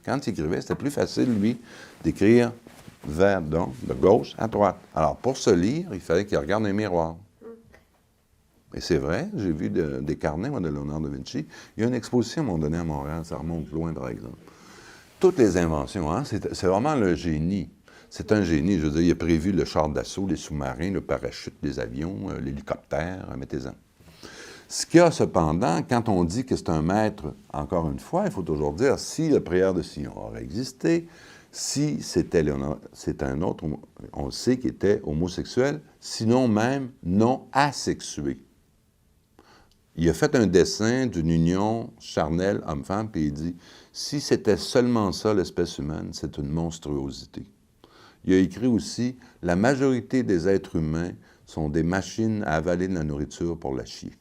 quand il écrivait, c'était plus facile, lui, d'écrire de gauche à droite. Alors, pour se lire, il fallait qu'il regarde un miroir. Et c'est vrai, j'ai vu des carnets, moi, de Léonard de Vinci. Il y a une exposition, à un moment donné, à Montréal, ça remonte loin, par exemple. Toutes les inventions, hein, c'est vraiment le génie. C'est un génie, je veux dire, il a prévu le char d'assaut, les sous-marins, le parachute, les avions, l'hélicoptère, mettez-en. Ce qu'il y a cependant, quand on dit que c'est un maître, encore une fois, il faut toujours dire, si le prieur de Sion aurait existé, si c'était un autre, on le sait qu'il était homosexuel, sinon même non asexué. Il a fait un dessin d'une union charnelle homme-femme, puis il dit, si c'était seulement ça l'espèce humaine, c'est une monstruosité. Il a écrit aussi, la majorité des êtres humains sont des machines à avaler de la nourriture pour la chier.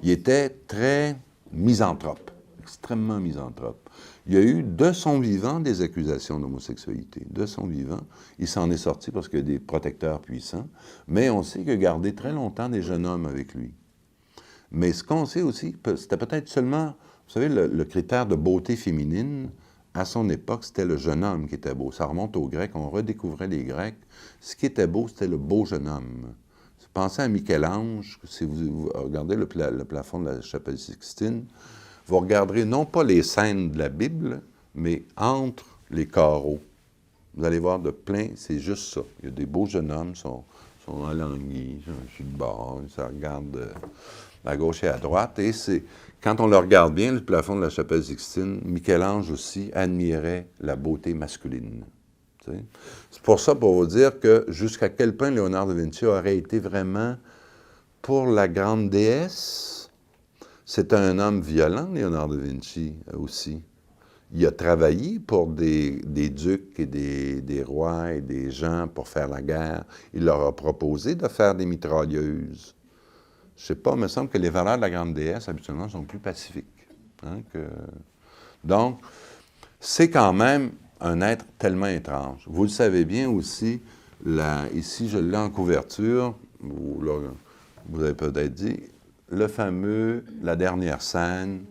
Il était très misanthrope, extrêmement misanthrope. Il y a eu, de son vivant, des accusations d'homosexualité. De son vivant, il s'en est sorti parce qu'il y a des protecteurs puissants, mais on sait qu'il a gardé très longtemps des jeunes hommes avec lui. Mais ce qu'on sait aussi, c'était peut-être seulement, vous savez, le critère de beauté féminine, à son époque, c'était le jeune homme qui était beau. Ça remonte aux Grecs, on redécouvrait les Grecs. Ce qui était beau, c'était le beau jeune homme. Pensez à Michel-Ange, si vous regardez le plafond de la chapelle Sixtine, vous regarderez non pas les scènes de la Bible, mais entre les carreaux. Vous allez voir de plein, c'est juste ça. Il y a des beaux jeunes hommes, sont alanguis, sur le bord, ils se regardent à gauche et à droite. Et quand on le regarde bien, le plafond de la chapelle Sixtine, Michel-Ange aussi admirait la beauté masculine. C'est pour ça, pour vous dire que jusqu'à quel point Léonard de Vinci aurait été vraiment pour la grande déesse. C'est un homme violent, Léonard de Vinci, aussi. Il a travaillé pour des ducs et des rois et des gens pour faire la guerre. Il leur a proposé de faire des mitrailleuses. Je ne sais pas, il me semble que les valeurs de la grande déesse, habituellement, sont plus pacifiques. Donc, c'est quand même un être tellement étrange. Vous le savez bien aussi, ici, je l'ai en couverture, vous avez peut-être dit, le fameux « La dernière scène »,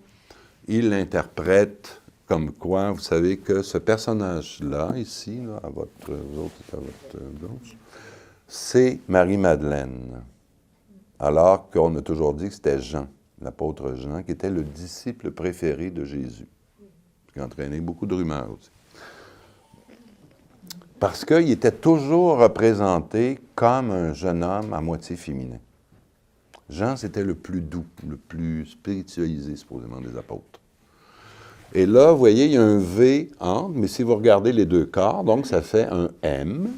il l'interprète comme quoi, vous savez que ce personnage-là, ici, là, à votre gauche, c'est Marie-Madeleine. Alors qu'on a toujours dit que c'était Jean, l'apôtre Jean, qui était le disciple préféré de Jésus, qui a entraîné beaucoup de rumeurs aussi. Parce qu'il était toujours représenté comme un jeune homme à moitié féminin. Jean, c'était le plus doux, le plus spiritualisé, supposément, des apôtres. Et là, vous voyez, il y a un V entre, mais si vous regardez les deux corps, donc ça fait un M,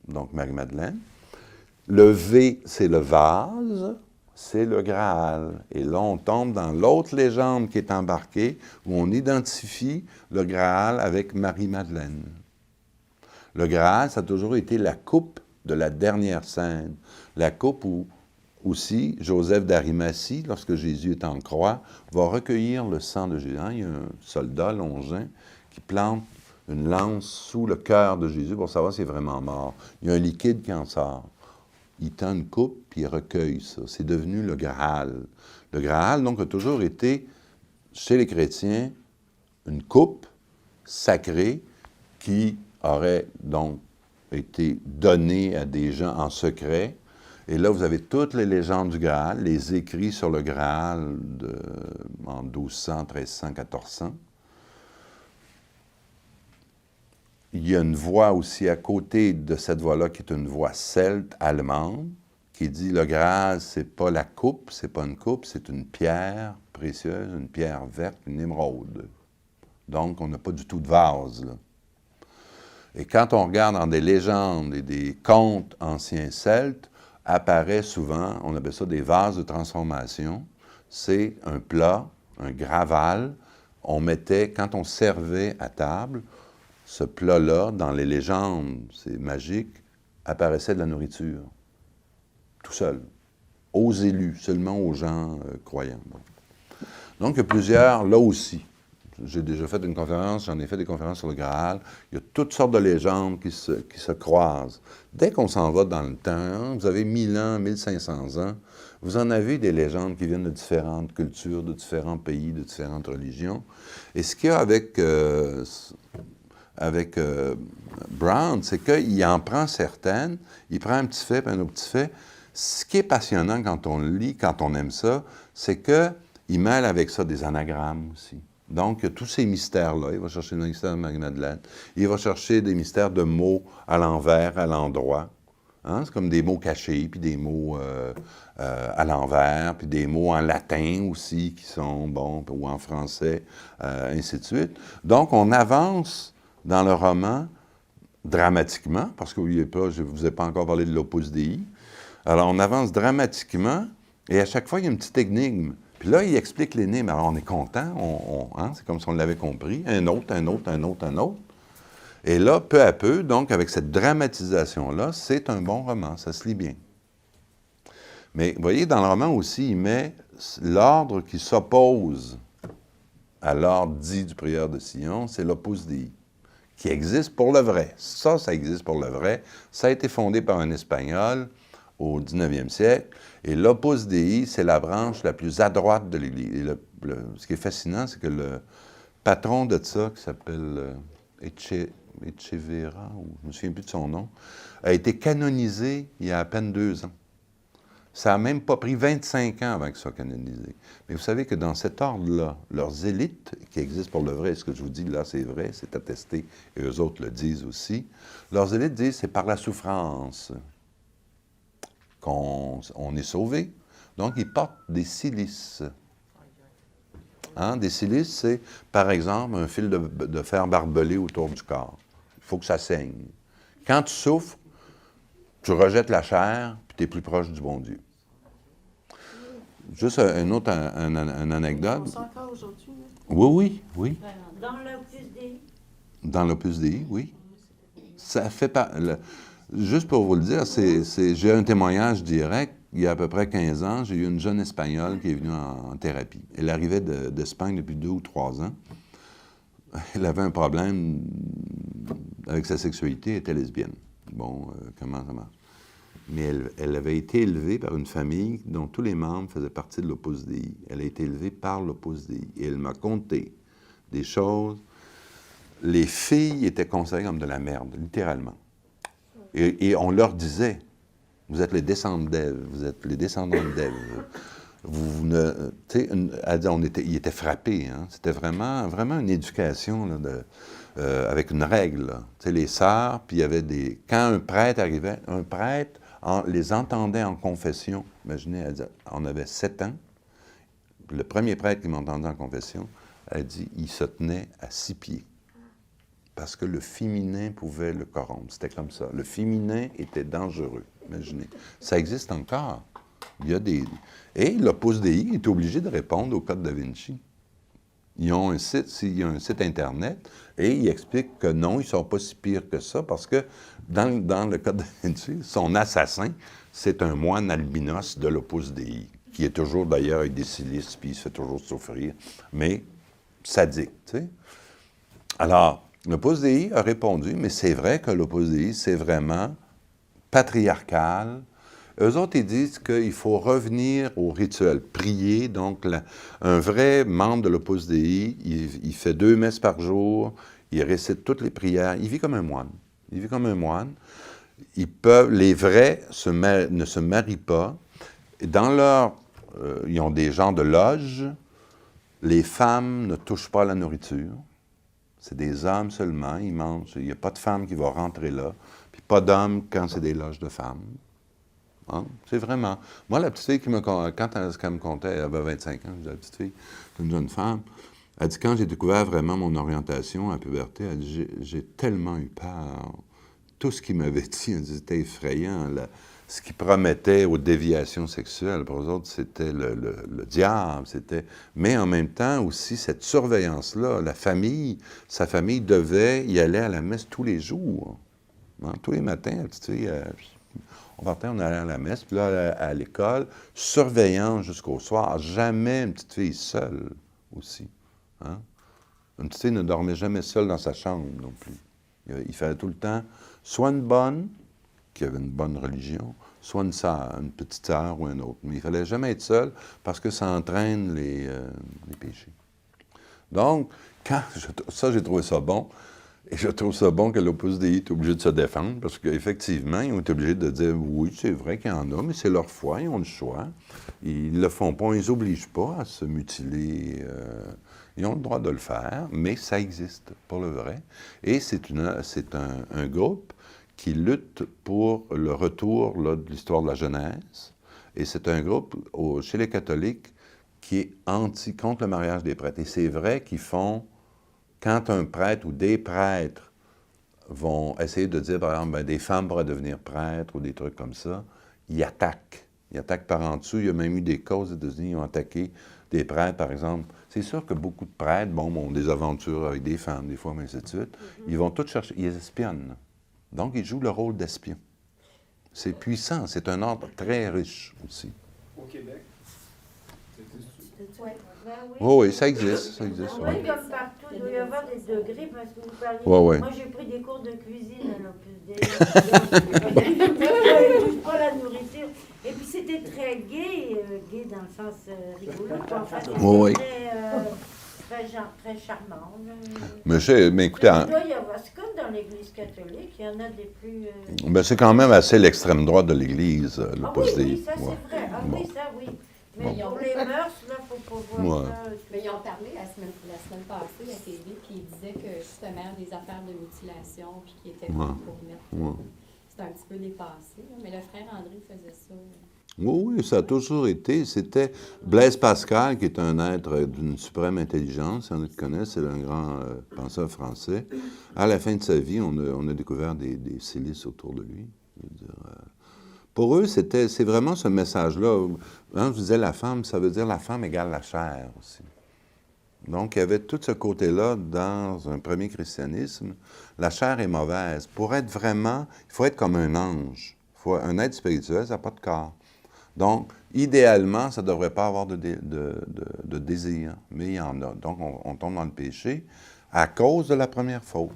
donc Marie-Madeleine. Le V, c'est le vase, c'est le Graal. Et là, on tombe dans l'autre légende qui est embarquée, où on identifie le Graal avec Marie-Madeleine. Le Graal, ça a toujours été la coupe de la dernière scène. La coupe où aussi Joseph d'Arimathie, lorsque Jésus est en croix, va recueillir le sang de Jésus. Il y a un soldat longin qui plante une lance sous le cœur de Jésus pour savoir s'il est vraiment mort. Il y a un liquide qui en sort. Il tend une coupe, puis il recueille ça. C'est devenu le Graal. Le Graal, donc, a toujours été, chez les chrétiens, une coupe sacrée qui aurait donc été donnée à des gens en secret. Et là, vous avez toutes les légendes du Graal, les écrits sur le Graal en 1200, 1300, 1400. Il y a une voix aussi à côté de cette voix-là qui est une voix celte, allemande, qui dit le Graal, c'est pas la coupe, c'est pas une coupe, c'est une pierre précieuse, une pierre verte, une émeraude. Donc, on n'a pas du tout de vase, là. Et quand on regarde dans des légendes et des contes anciens celtes, apparaît souvent, on appelle ça des vases de transformation. C'est un plat, un graval. On mettait, quand on servait à table, ce plat-là, dans les légendes, c'est magique, apparaissait de la nourriture. Tout seul. Aux élus, seulement aux gens croyants. Bon. Donc, il y a plusieurs, là aussi. J'ai déjà fait une conférence, j'en ai fait des conférences sur le Graal. Il y a toutes sortes de légendes qui se croisent. Dès qu'on s'en va dans le temps, vous avez 1000 ans, 1500 ans, vous en avez des légendes qui viennent de différentes cultures, de différents pays, de différentes religions. Et ce qu'il y a avec Brown, c'est qu'il en prend certaines, il prend un petit fait puis un autre petit fait. Ce qui est passionnant quand on le lit, quand on aime ça, c'est qu'il mêle avec ça des anagrammes aussi. Donc, il y a tous ces mystères-là. Il va chercher le mystère de Marie-Madeleine. Il va chercher des mystères de mots à l'envers, à l'endroit. Hein? C'est comme des mots cachés, puis des mots à l'envers, puis des mots en latin aussi qui sont, bon, ou en français, ainsi de suite. Donc, on avance dans le roman dramatiquement, parce que n'oubliez pas, je ne vous ai pas encore parlé de l'Opus Dei. Alors, on avance dramatiquement, et à chaque fois, il y a une petite énigme. Puis là, il explique l'énigme. Alors, on est content, hein, c'est comme si on l'avait compris. Un autre, un autre, un autre, un autre. Et là, peu à peu, donc, avec cette dramatisation-là, c'est un bon roman, ça se lit bien. Mais, vous voyez, dans le roman aussi, il met l'ordre qui s'oppose à l'ordre dit du prieur de Sion, c'est l'Opus Dei, qui existe pour le vrai. Ça existe pour le vrai. Ça a été fondé par un Espagnol au 19e siècle. Et l'Opus Dei, c'est la branche la plus à droite de l'Église. Et ce qui est fascinant, c'est que le patron de ça, qui s'appelle Echeverra, ou je ne me souviens plus de son nom, a été canonisé il y a à peine 2 ans. Ça n'a même pas pris 25 ans avant qu'il soit canonisé. Mais vous savez que dans cet ordre-là, leurs élites, qui existent pour le vrai, ce que je vous dis là, c'est vrai, c'est attesté, et eux autres le disent aussi, leurs élites disent c'est par la souffrance qu'on est sauvé. Donc, ils portent des cilices. Hein? Des cilices, c'est, par exemple, un fil de fer barbelé autour du corps. Il faut que ça saigne. Quand tu souffres, tu rejettes la chair, puis tu es plus proche du bon Dieu. Juste une autre anecdote. On sent encore aujourd'hui. Oui, oui, oui. Dans l'Opus Dei. Dans l'Opus Dei, oui. Ça fait pas. Juste pour vous le dire, j'ai un témoignage direct. Il y a à peu près 15 ans, j'ai eu une jeune Espagnole qui est venue en thérapie. Elle arrivait d'Espagne depuis 2 ou 3 ans. Elle avait un problème avec sa sexualité, elle était lesbienne. Bon, comment ça marche? Mais elle avait été élevée par une famille dont tous les membres faisaient partie de l'Opus Dei. Elle a été élevée par l'Opus Dei. Et elle m'a conté des choses. Les filles étaient considérées comme de la merde, littéralement. Et on leur disait, vous êtes les descendants d'Ève, vous êtes les descendants d'Ève. Vous ne, tu sais, ils étaient frappés. Hein? C'était vraiment, vraiment une éducation là, avec une règle. Tu sais, les sœurs, puis il y avait des... Quand un prêtre arrivait, un prêtre les entendait en confession. Imaginez, on avait 7 ans. Le premier prêtre qui m'entendait en confession a dit il se tenait à 6 pieds. Parce que le féminin pouvait le corrompre. C'était comme ça. Le féminin était dangereux. Imaginez. Ça existe encore. Il y a des... Et l'Opus Dei est obligé de répondre au Code da Vinci. Ils ont un site, il y a un site Internet, et ils expliquent que non, ils ne sont pas si pires que ça, parce que dans le Code da Vinci, son assassin, c'est un moine albinos de l'Opus Dei, qui est toujours d'ailleurs avec des cilices, puis il se fait toujours souffrir, mais sadique, tu sais. Alors, l'Opus Dei a répondu, mais c'est vrai que l'Opus Dei, c'est vraiment patriarcal. Eux autres, ils disent qu'il faut revenir au rituel, prier. Donc, un vrai membre de l'Opus Dei, il fait 2 messes par jour, il récite toutes les prières, il vit comme un moine. Il vit comme un moine. Les vrais ne se marient pas. Ils ont des genres de loges. Les femmes ne touchent pas à la nourriture. C'est des hommes seulement, ils mangent. Il n'y a pas de femme qui va rentrer là. Puis pas d'hommes quand c'est des loges de femmes. Hein? C'est vraiment... Moi, la petite fille quand elle me contait, elle avait 25 ans, je dis, la petite fille, c'est une jeune femme, elle dit, quand j'ai découvert vraiment mon orientation à la puberté, elle dit, j'ai tellement eu peur. Tout ce qu'il m'avait dit, elle dit, c'était effrayant. Ce qui promettait aux déviations sexuelles, pour eux autres, c'était le diable. Mais en même temps, aussi, cette surveillance-là, sa famille devait y aller à la messe tous les jours. Hein? Tous les matins, la petite fille... on partait, on allait à la messe, puis là, à l'école, surveillant jusqu'au soir. Jamais une petite fille seule aussi. Hein? Une petite fille ne dormait jamais seule dans sa chambre non plus. Il fallait tout le temps soit une bonne, qui avait une bonne religion, soit une sœur, une petite sœur ou un autre. Mais il ne fallait jamais être seul parce que ça entraîne les péchés. Donc, j'ai trouvé ça bon. Et je trouve ça bon que l'Opus Dei est obligé de se défendre, parce qu'effectivement, ils ont été obligés de dire, oui, c'est vrai qu'il y en a, mais c'est leur foi, ils ont le choix. Ils ne le font pas, ils ne les obligent pas à se mutiler. Ils ont le droit de le faire, mais ça existe, pour le vrai. Et c'est un groupe qui lutte pour le retour là, de l'histoire de la Genèse. Et c'est un groupe chez les catholiques qui est contre le mariage des prêtres. Et c'est vrai qu'ils font, quand un prêtre ou des prêtres vont essayer de dire, par exemple, ben, des femmes pourraient devenir prêtres ou des trucs comme ça, ils attaquent. Ils attaquent par en dessous. Il y a même eu des cas aux États-Unis qui ont attaqué des prêtres, par exemple. C'est sûr que beaucoup de prêtres, bon, ont des aventures avec des femmes, des fois, mais ainsi de suite. Ils vont tous chercher, ils espionnent. Donc, ils jouent le rôle d'espion. C'est puissant, c'est un ordre très riche aussi. Au Québec? Oui. Oh, oui, ça existe, ça existe. Oui, comme partout, il doit y avoir des degrés parce que vous parlez. Ouais. Moi, j'ai pris des cours de cuisine, alors plus des. Pas la nourriture. Et puis, c'était très gai, gai dans le sens rigolo, quoi. En fait, Oui. très charmant. Mais écoutez, il doit y avoir, c'est comme dans l'Église catholique, il y en a des plus. Ben, c'est quand même assez l'extrême droite de l'Église, l'opposé. Ah oui, ça c'est vrai. Ah bon. Oui, ça oui. Mais pour les mœurs, là, il faut pas voir ça. Mais ils ont parlé la semaine passée à TV, puis ils disaient que justement des affaires de mutilation, puis qui étaient pour mettre. C'était un petit peu dépassé, là. Mais le frère André faisait ça. Oui, ça a toujours été. C'était Blaise Pascal, qui est un être d'une suprême intelligence, on le connaît, c'est un grand penseur français. À la fin de sa vie, on a découvert des silices autour de lui. Je veux dire, pour eux, c'est vraiment ce message-là. Hein, je disais la femme, ça veut dire la femme égale la chair aussi. Donc, il y avait tout ce côté-là dans un premier christianisme. La chair est mauvaise. Pour être vraiment, il faut être comme un ange. Un être spirituel, ça n'a pas de corps. Donc, idéalement, ça ne devrait pas avoir de désir, mais il y en a. Donc, on tombe dans le péché à cause de la première faute.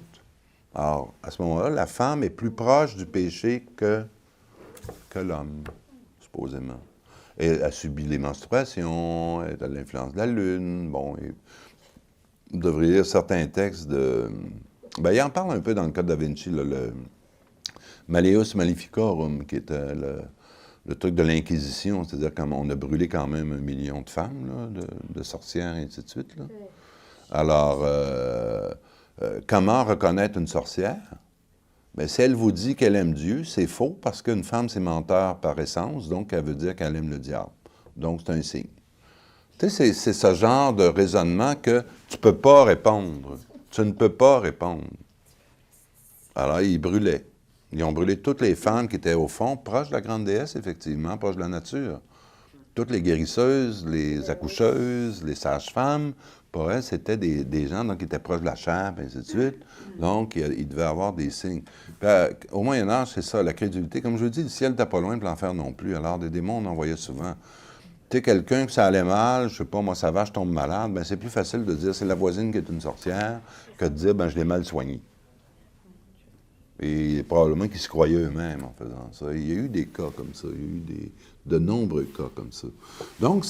Alors, à ce moment-là, la femme est plus proche du péché que l'homme, supposément. Et elle subit les menstruations, elle a l'influence de la lune, bon, et vous devriez lire certains textes de... Ben, il en parle un peu dans le Code da Vinci, là, le Malleus Maleficorum, qui était le truc de l'Inquisition, c'est-à-dire qu'on a brûlé quand même 1 million de femmes, là, de sorcières, et ainsi de suite. Là. Alors, comment reconnaître une sorcière? Bien, si elle vous dit qu'elle aime Dieu, c'est faux, parce qu'une femme, c'est menteur par essence, donc elle veut dire qu'elle aime le diable. Donc, c'est un signe. Tu sais, c'est ce genre de raisonnement que tu ne peux pas répondre. Tu ne peux pas répondre. Alors, ils brûlaient. Ils ont brûlé toutes les femmes qui étaient au fond, proches de la grande déesse, effectivement, proches de la nature. Toutes les guérisseuses, les accoucheuses, les sages-femmes, pour elles, c'était des gens donc, qui étaient proches de la chair, et ainsi de suite. Donc, il devait avoir des signes. Puis, au Moyen-Âge, c'est ça, la crédulité. Comme je vous dis, le ciel n'était pas loin, puis l'enfer non plus. Alors, des démons, on en voyait souvent. Tu sais, quelqu'un que ça allait mal, je sais pas, moi, sa vache tombe malade, bien, c'est plus facile de dire c'est la voisine qui est une sorcière que de dire, ben je l'ai mal soignée. Et probablement qu'ils se croyaient eux-mêmes en faisant ça. Il y a eu des cas comme ça. Il y a eu de nombreux cas comme ça. Donc,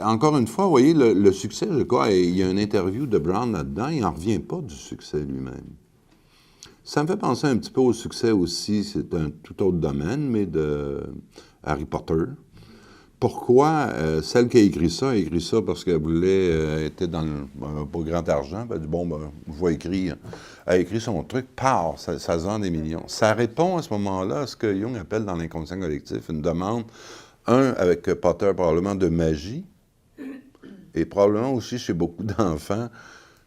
encore une fois, vous voyez, le succès, je crois, et il y a une interview de Brown là-dedans, il n'en revient pas du succès lui-même. Ça me fait penser un petit peu au succès aussi, c'est un tout autre domaine, mais de Harry Potter. Pourquoi celle qui a écrit ça parce qu'elle voulait, était dans le pas grand argent, elle a dit, bon, ben, je vais écrire. Elle a écrit son truc, ça se vend des millions. Ça répond à ce moment-là à ce que Jung appelle dans l'inconscient collectif une demande, avec Potter probablement de magie, et probablement aussi chez beaucoup d'enfants.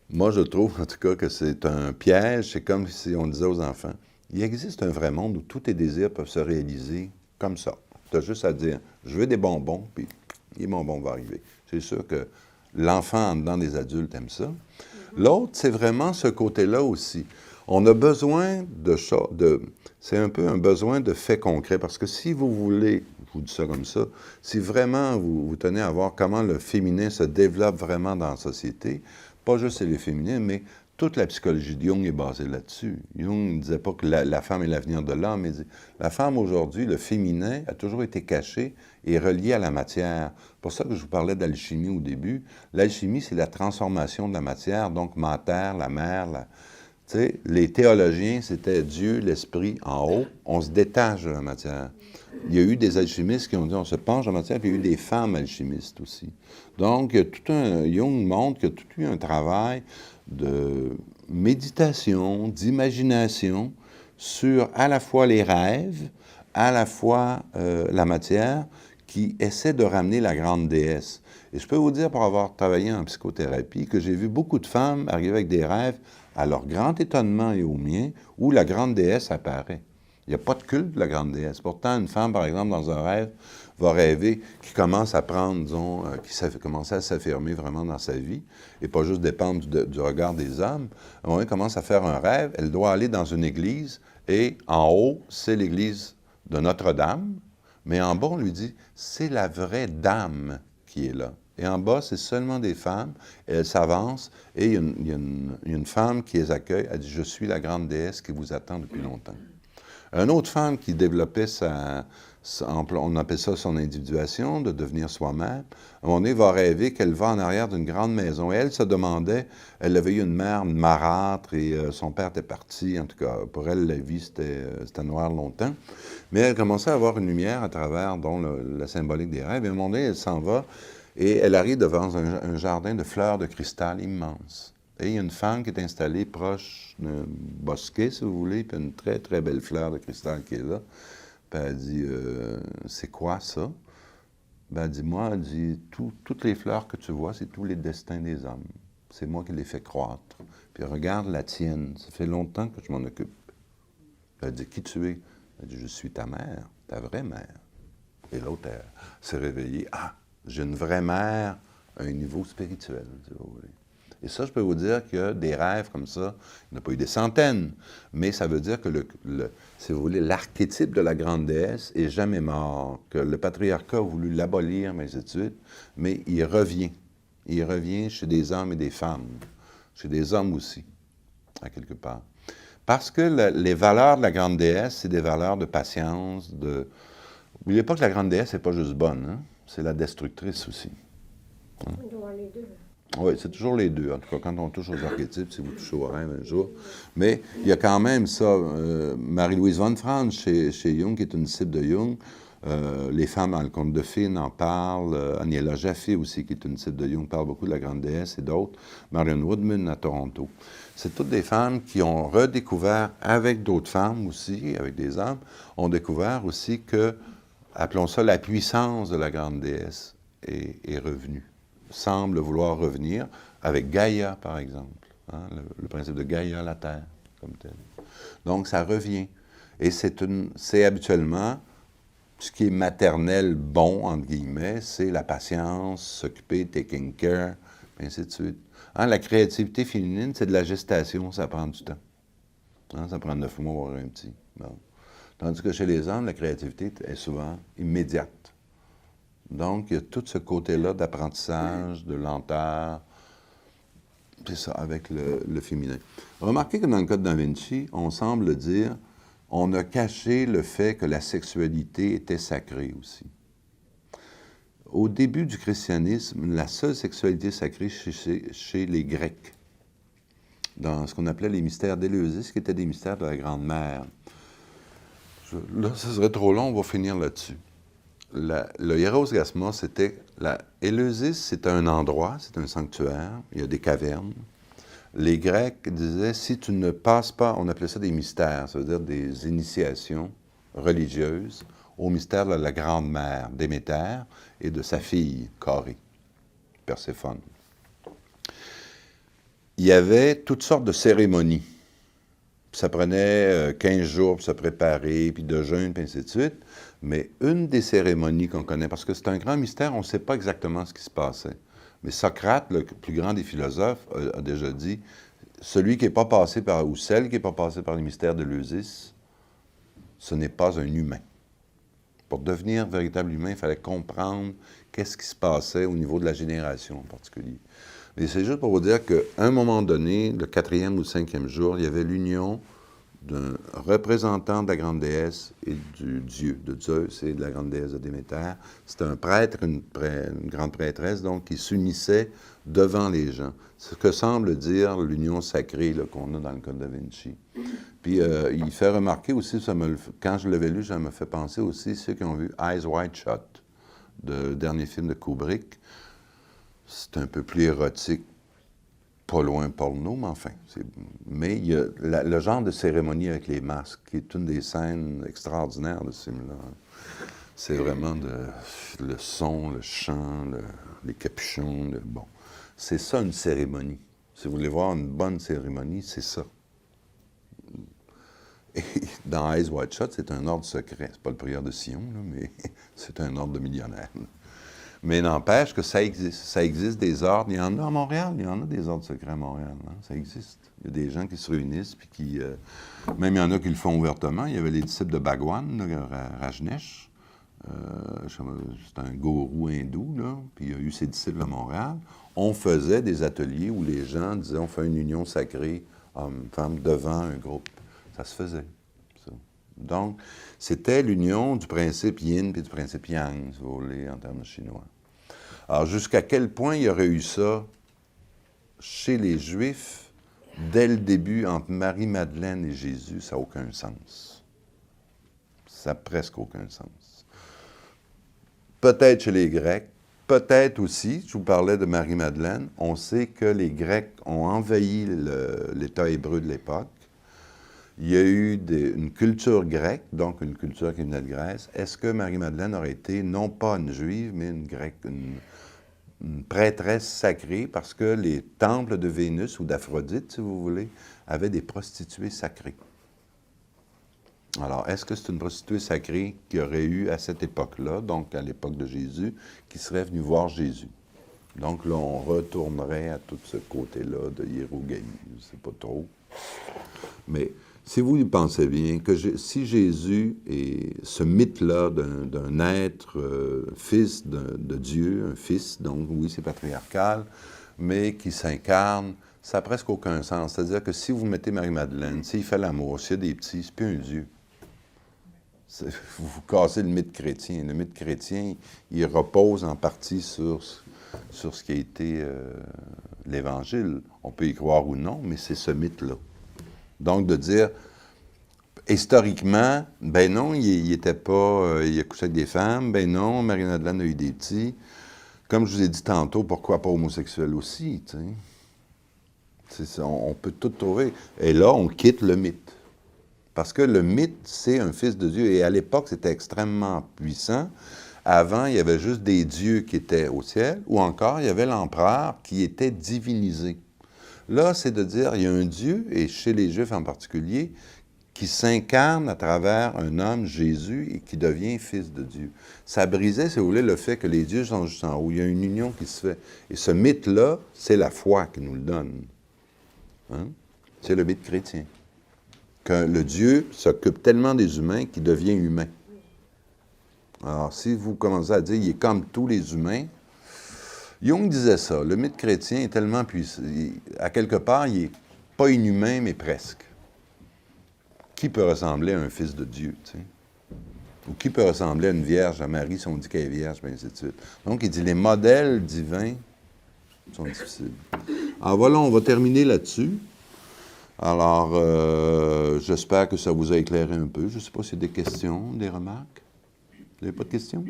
Moi, je trouve en tout cas que c'est un piège, c'est comme si on disait aux enfants, il existe un vrai monde où tous tes désirs peuvent se réaliser comme ça. Tu as juste à dire, je veux des bonbons, puis les bonbons vont arriver. C'est sûr que l'enfant en dedans des adultes aime ça. L'autre, c'est vraiment ce côté-là aussi. On a besoin c'est un peu un besoin de faits concrets, parce que si vous voulez, je vous dis ça comme ça, si vraiment vous tenez à voir comment le féminin se développe vraiment dans la société, pas juste les féminins, mais toute la psychologie de Jung est basée là-dessus. Jung ne disait pas que la femme est l'avenir de l'homme, mais la femme aujourd'hui, le féminin, a toujours été caché et relié à la matière. C'est pour ça que je vous parlais d'alchimie au début. L'alchimie, c'est la transformation de la matière, donc mater, la mer. Tu sais, les théologiens, c'était Dieu, l'esprit en haut. On se détache de la matière. Il y a eu des alchimistes qui ont dit on se penche dans la matière, puis il y a eu des femmes alchimistes aussi. Donc, Jung montre qu'il y a tout eu un travail de méditation, d'imagination, sur à la fois les rêves, à la fois la matière, qui essaie de ramener la grande déesse. Et je peux vous dire, pour avoir travaillé en psychothérapie, que j'ai vu beaucoup de femmes arriver avec des rêves, à leur grand étonnement et au mien, où la grande déesse apparaît. Il n'y a pas de culte de la grande déesse. Pourtant, une femme, par exemple, dans un rêve, va rêver, qui commence à prendre, disons, qui commence à s'affirmer vraiment dans sa vie, et pas juste dépendre du regard des hommes. À un moment, elle commence à faire un rêve, elle doit aller dans une église, et en haut, c'est l'église de Notre-Dame, mais en bas, on lui dit, c'est la vraie dame qui est là. Et en bas, c'est seulement des femmes, et elles s'avancent, et il y a une femme qui les accueille, elle dit, je suis la grande déesse qui vous attend depuis longtemps. Une autre femme qui développait on appelle ça son individuation, de devenir soi-même, à un moment donné, va rêver qu'elle va en arrière d'une grande maison. Et elle se demandait, elle avait eu une mère marâtre et son père était parti. En tout cas, pour elle, la vie, c'était noir longtemps. Mais elle commençait à avoir une lumière à travers, dont la symbolique des rêves. Et à un moment donné, elle s'en va et elle arrive devant un jardin de fleurs de cristal immense. Et il y a une femme qui est installée proche d'un bosquet, si vous voulez, puis une très, très belle fleur de cristal qui est là. Puis elle dit, c'est quoi ça? Ben, elle dit, moi, elle dit, toutes les fleurs que tu vois, c'est tous les destins des hommes. C'est moi qui les fais croître. Puis regarde la tienne, ça fait longtemps que je m'en occupe. Puis elle dit, qui tu es? Elle dit, je suis ta mère, ta vraie mère. Et l'autre, elle s'est réveillée. Ah, j'ai une vraie mère à un niveau spirituel, si vous voulez. Et ça, je peux vous dire que des rêves comme ça, il n'y en a pas eu des centaines, mais ça veut dire que, si vous voulez, l'archétype de la grande déesse est jamais mort, que le patriarcat a voulu l'abolir, mais ainsi de suite, mais il revient. Il revient chez des hommes et des femmes, chez des hommes aussi, à quelque part. Parce que les valeurs de la grande déesse, c'est des valeurs de patience, N'oubliez pas que la grande déesse n'est pas juste bonne, hein? C'est la destructrice aussi. On doit voir les deux. Oui, c'est toujours les deux. En tout cas, quand on touche aux archétypes, si vous touchez au rêve un jour. Mais il y a quand même ça. Marie-Louise von Franz, chez Jung, qui est une disciple de Jung, les femmes dans le conte de Finn en parlent. Aniela Jaffe aussi, qui est une disciple de Jung, parle beaucoup de la grande déesse et d'autres. Marion Woodman à Toronto. C'est toutes des femmes qui ont redécouvert, avec d'autres femmes aussi, avec des hommes, ont découvert aussi que, appelons ça la puissance de la grande déesse est revenue. Semble vouloir revenir, avec Gaïa, par exemple. Hein, le principe de Gaïa, la Terre, comme tel. Donc, ça revient. Et c'est habituellement, ce qui est maternel bon, entre guillemets, c'est la patience, s'occuper, taking care, et ainsi de suite. Hein, la créativité féminine, c'est de la gestation, ça prend du temps. Hein, ça prend 9 mois pour avoir un petit. Bon. Tandis que chez les hommes, la créativité est souvent immédiate. Donc, il y a tout ce côté-là d'apprentissage, de lenteur. C'est ça, avec le féminin. Remarquez que dans le Code Da Vinci, on semble dire, on a caché le fait que la sexualité était sacrée aussi. Au début du christianisme, la seule sexualité sacrée chez les Grecs, dans ce qu'on appelait les mystères d'Éleusis, qui étaient des mystères de la Grande Mère. Là, ce serait trop long, on va finir là-dessus. Le Hieros Gasma, c'était... Éleusis, c'est un endroit, c'est un sanctuaire, il y a des cavernes. Les Grecs disaient, si tu ne passes pas, on appelait ça des mystères, ça veut dire des initiations religieuses au mystère de la Grande Mère, Déméter, et de sa fille, Choré, Perséphone. Il y avait toutes sortes de cérémonies. Ça prenait 15 jours pour se préparer, puis de jeûne, puis ainsi de suite. Mais une des cérémonies qu'on connaît, parce que c'est un grand mystère, on ne sait pas exactement ce qui se passait. Mais Socrate, le plus grand des philosophes, a déjà dit, celui qui n'est pas passé par, ou celle qui n'est pas passée par les mystères d'Éleusis, ce n'est pas un humain. Pour devenir véritable humain, il fallait comprendre qu'est-ce qui se passait au niveau de la génération en particulier. Mais c'est juste pour vous dire qu'à un moment donné, le 4e ou 5e jour, il y avait l'union d'un représentant de la grande déesse et du dieu, de Zeus et de la grande déesse de Déméter. C'était un prêtre, une grande prêtresse, donc, qui s'unissait devant les gens. C'est ce que semble dire l'union sacrée qu'on a dans le Code Da Vinci. Puis il fait remarquer aussi, quand je l'avais lu, ça me fait penser aussi, ceux qui ont vu Eyes Wide Shut, le dernier film de Kubrick. C'est un peu plus érotique, pas loin porno, mais enfin. Mais il y a le genre de cérémonie avec les masques, qui est une des scènes extraordinaires de ce film-là. C'est vraiment le son, le chant, les capuchons. Bon, c'est ça une cérémonie. Si vous voulez voir une bonne cérémonie, c'est ça. Et dans Eyes Wide Shut, c'est un ordre secret. C'est pas le prieur de Sion, là, mais c'est un ordre de millionnaire. Mais n'empêche que ça existe. Ça existe des ordres. Il y en a à Montréal. Il y en a des ordres secrets à Montréal. Hein? Ça existe. Il y a des gens qui se réunissent, puis qui... même il y en a qui le font ouvertement. Il y avait les disciples de Bhagwan, Rajneesh. C'est un gourou hindou, là. Puis il y a eu ses disciples à Montréal. On faisait des ateliers où les gens disaient, on fait une union sacrée, homme-femme, devant un groupe. Ça se faisait. Ça. Donc, c'était l'union du principe yin et du principe yang, si vous voulez, en termes chinois. Alors, jusqu'à quel point il y aurait eu ça chez les Juifs, dès le début, entre Marie-Madeleine et Jésus, ça n'a aucun sens. Ça n'a presque aucun sens. Peut-être chez les Grecs, peut-être aussi, je vous parlais de Marie-Madeleine, on sait que les Grecs ont envahi l'État hébreu de l'époque. Il y a eu une culture grecque, donc une culture qui venait de Grèce. Est-ce que Marie-Madeleine aurait été, non pas une juive, mais une grecque, une prêtresse sacrée, parce que les temples de Vénus ou d'Aphrodite, si vous voulez, avaient des prostituées sacrées. Alors, est-ce que c'est une prostituée sacrée qui aurait eu à cette époque-là, donc à l'époque de Jésus, qui serait venue voir Jésus? Donc là, on retournerait à tout ce côté-là de hiérogamie. Je ne sais pas trop. Mais si vous y pensez bien, que si Jésus est ce mythe-là d'un être, fils de Dieu, un fils, donc oui, c'est patriarcal, mais qui s'incarne, ça n'a presque aucun sens. C'est-à-dire que si vous mettez Marie-Madeleine, s'il fait l'amour, s'il y a des petits, c'est plus un Dieu. Vous cassez le mythe chrétien. Le mythe chrétien, il repose en partie sur ce qui a été l'Évangile. On peut y croire ou non, mais c'est ce mythe-là. Donc, de dire, historiquement, ben non, il était pas, il a couché avec des femmes, ben non, Marie-Madeleine a eu des petits. Comme je vous ai dit tantôt, pourquoi pas homosexuel aussi, tu sais? C'est ça, on peut tout trouver. Et là, on quitte le mythe. Parce que le mythe, c'est un fils de Dieu. Et à l'époque, c'était extrêmement puissant. Avant, il y avait juste des dieux qui étaient au ciel, ou encore, il y avait l'empereur qui était divinisé. Là, c'est de dire, il y a un Dieu, et chez les Juifs en particulier, qui s'incarne à travers un homme, Jésus, et qui devient fils de Dieu. Ça brisait, si vous voulez, le fait que les dieux sont juste en haut. Il y a une union qui se fait. Et ce mythe-là, c'est la foi qui nous le donne. Hein? C'est le mythe chrétien. Que le Dieu s'occupe tellement des humains qu'il devient humain. Alors, si vous commencez à dire, il est comme tous les humains, Jung disait ça, le mythe chrétien est tellement puissant, à quelque part, il n'est pas inhumain, mais presque. Qui peut ressembler à un fils de Dieu, tu sais? Ou qui peut ressembler à une vierge, à Marie, si on dit qu'elle est vierge, bien ainsi de suite. Donc, il dit, les modèles divins sont difficiles. Alors voilà, on va terminer là-dessus. Alors, j'espère que ça vous a éclairé un peu. Je ne sais pas s'il y a des questions, des remarques. Vous n'avez pas de questions?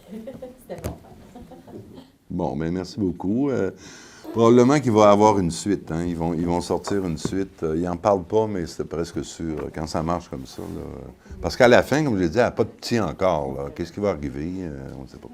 C'était bon. Bon, bien, merci beaucoup. Probablement qu'il va y avoir une suite. Hein. Ils vont sortir une suite. Ils n'en parlent pas, mais c'est presque sûr. Quand ça marche comme ça. Là, parce qu'à la fin, comme je l'ai dit, elle n'a pas de petit encore. Qu'est-ce qui va arriver? On ne sait pas.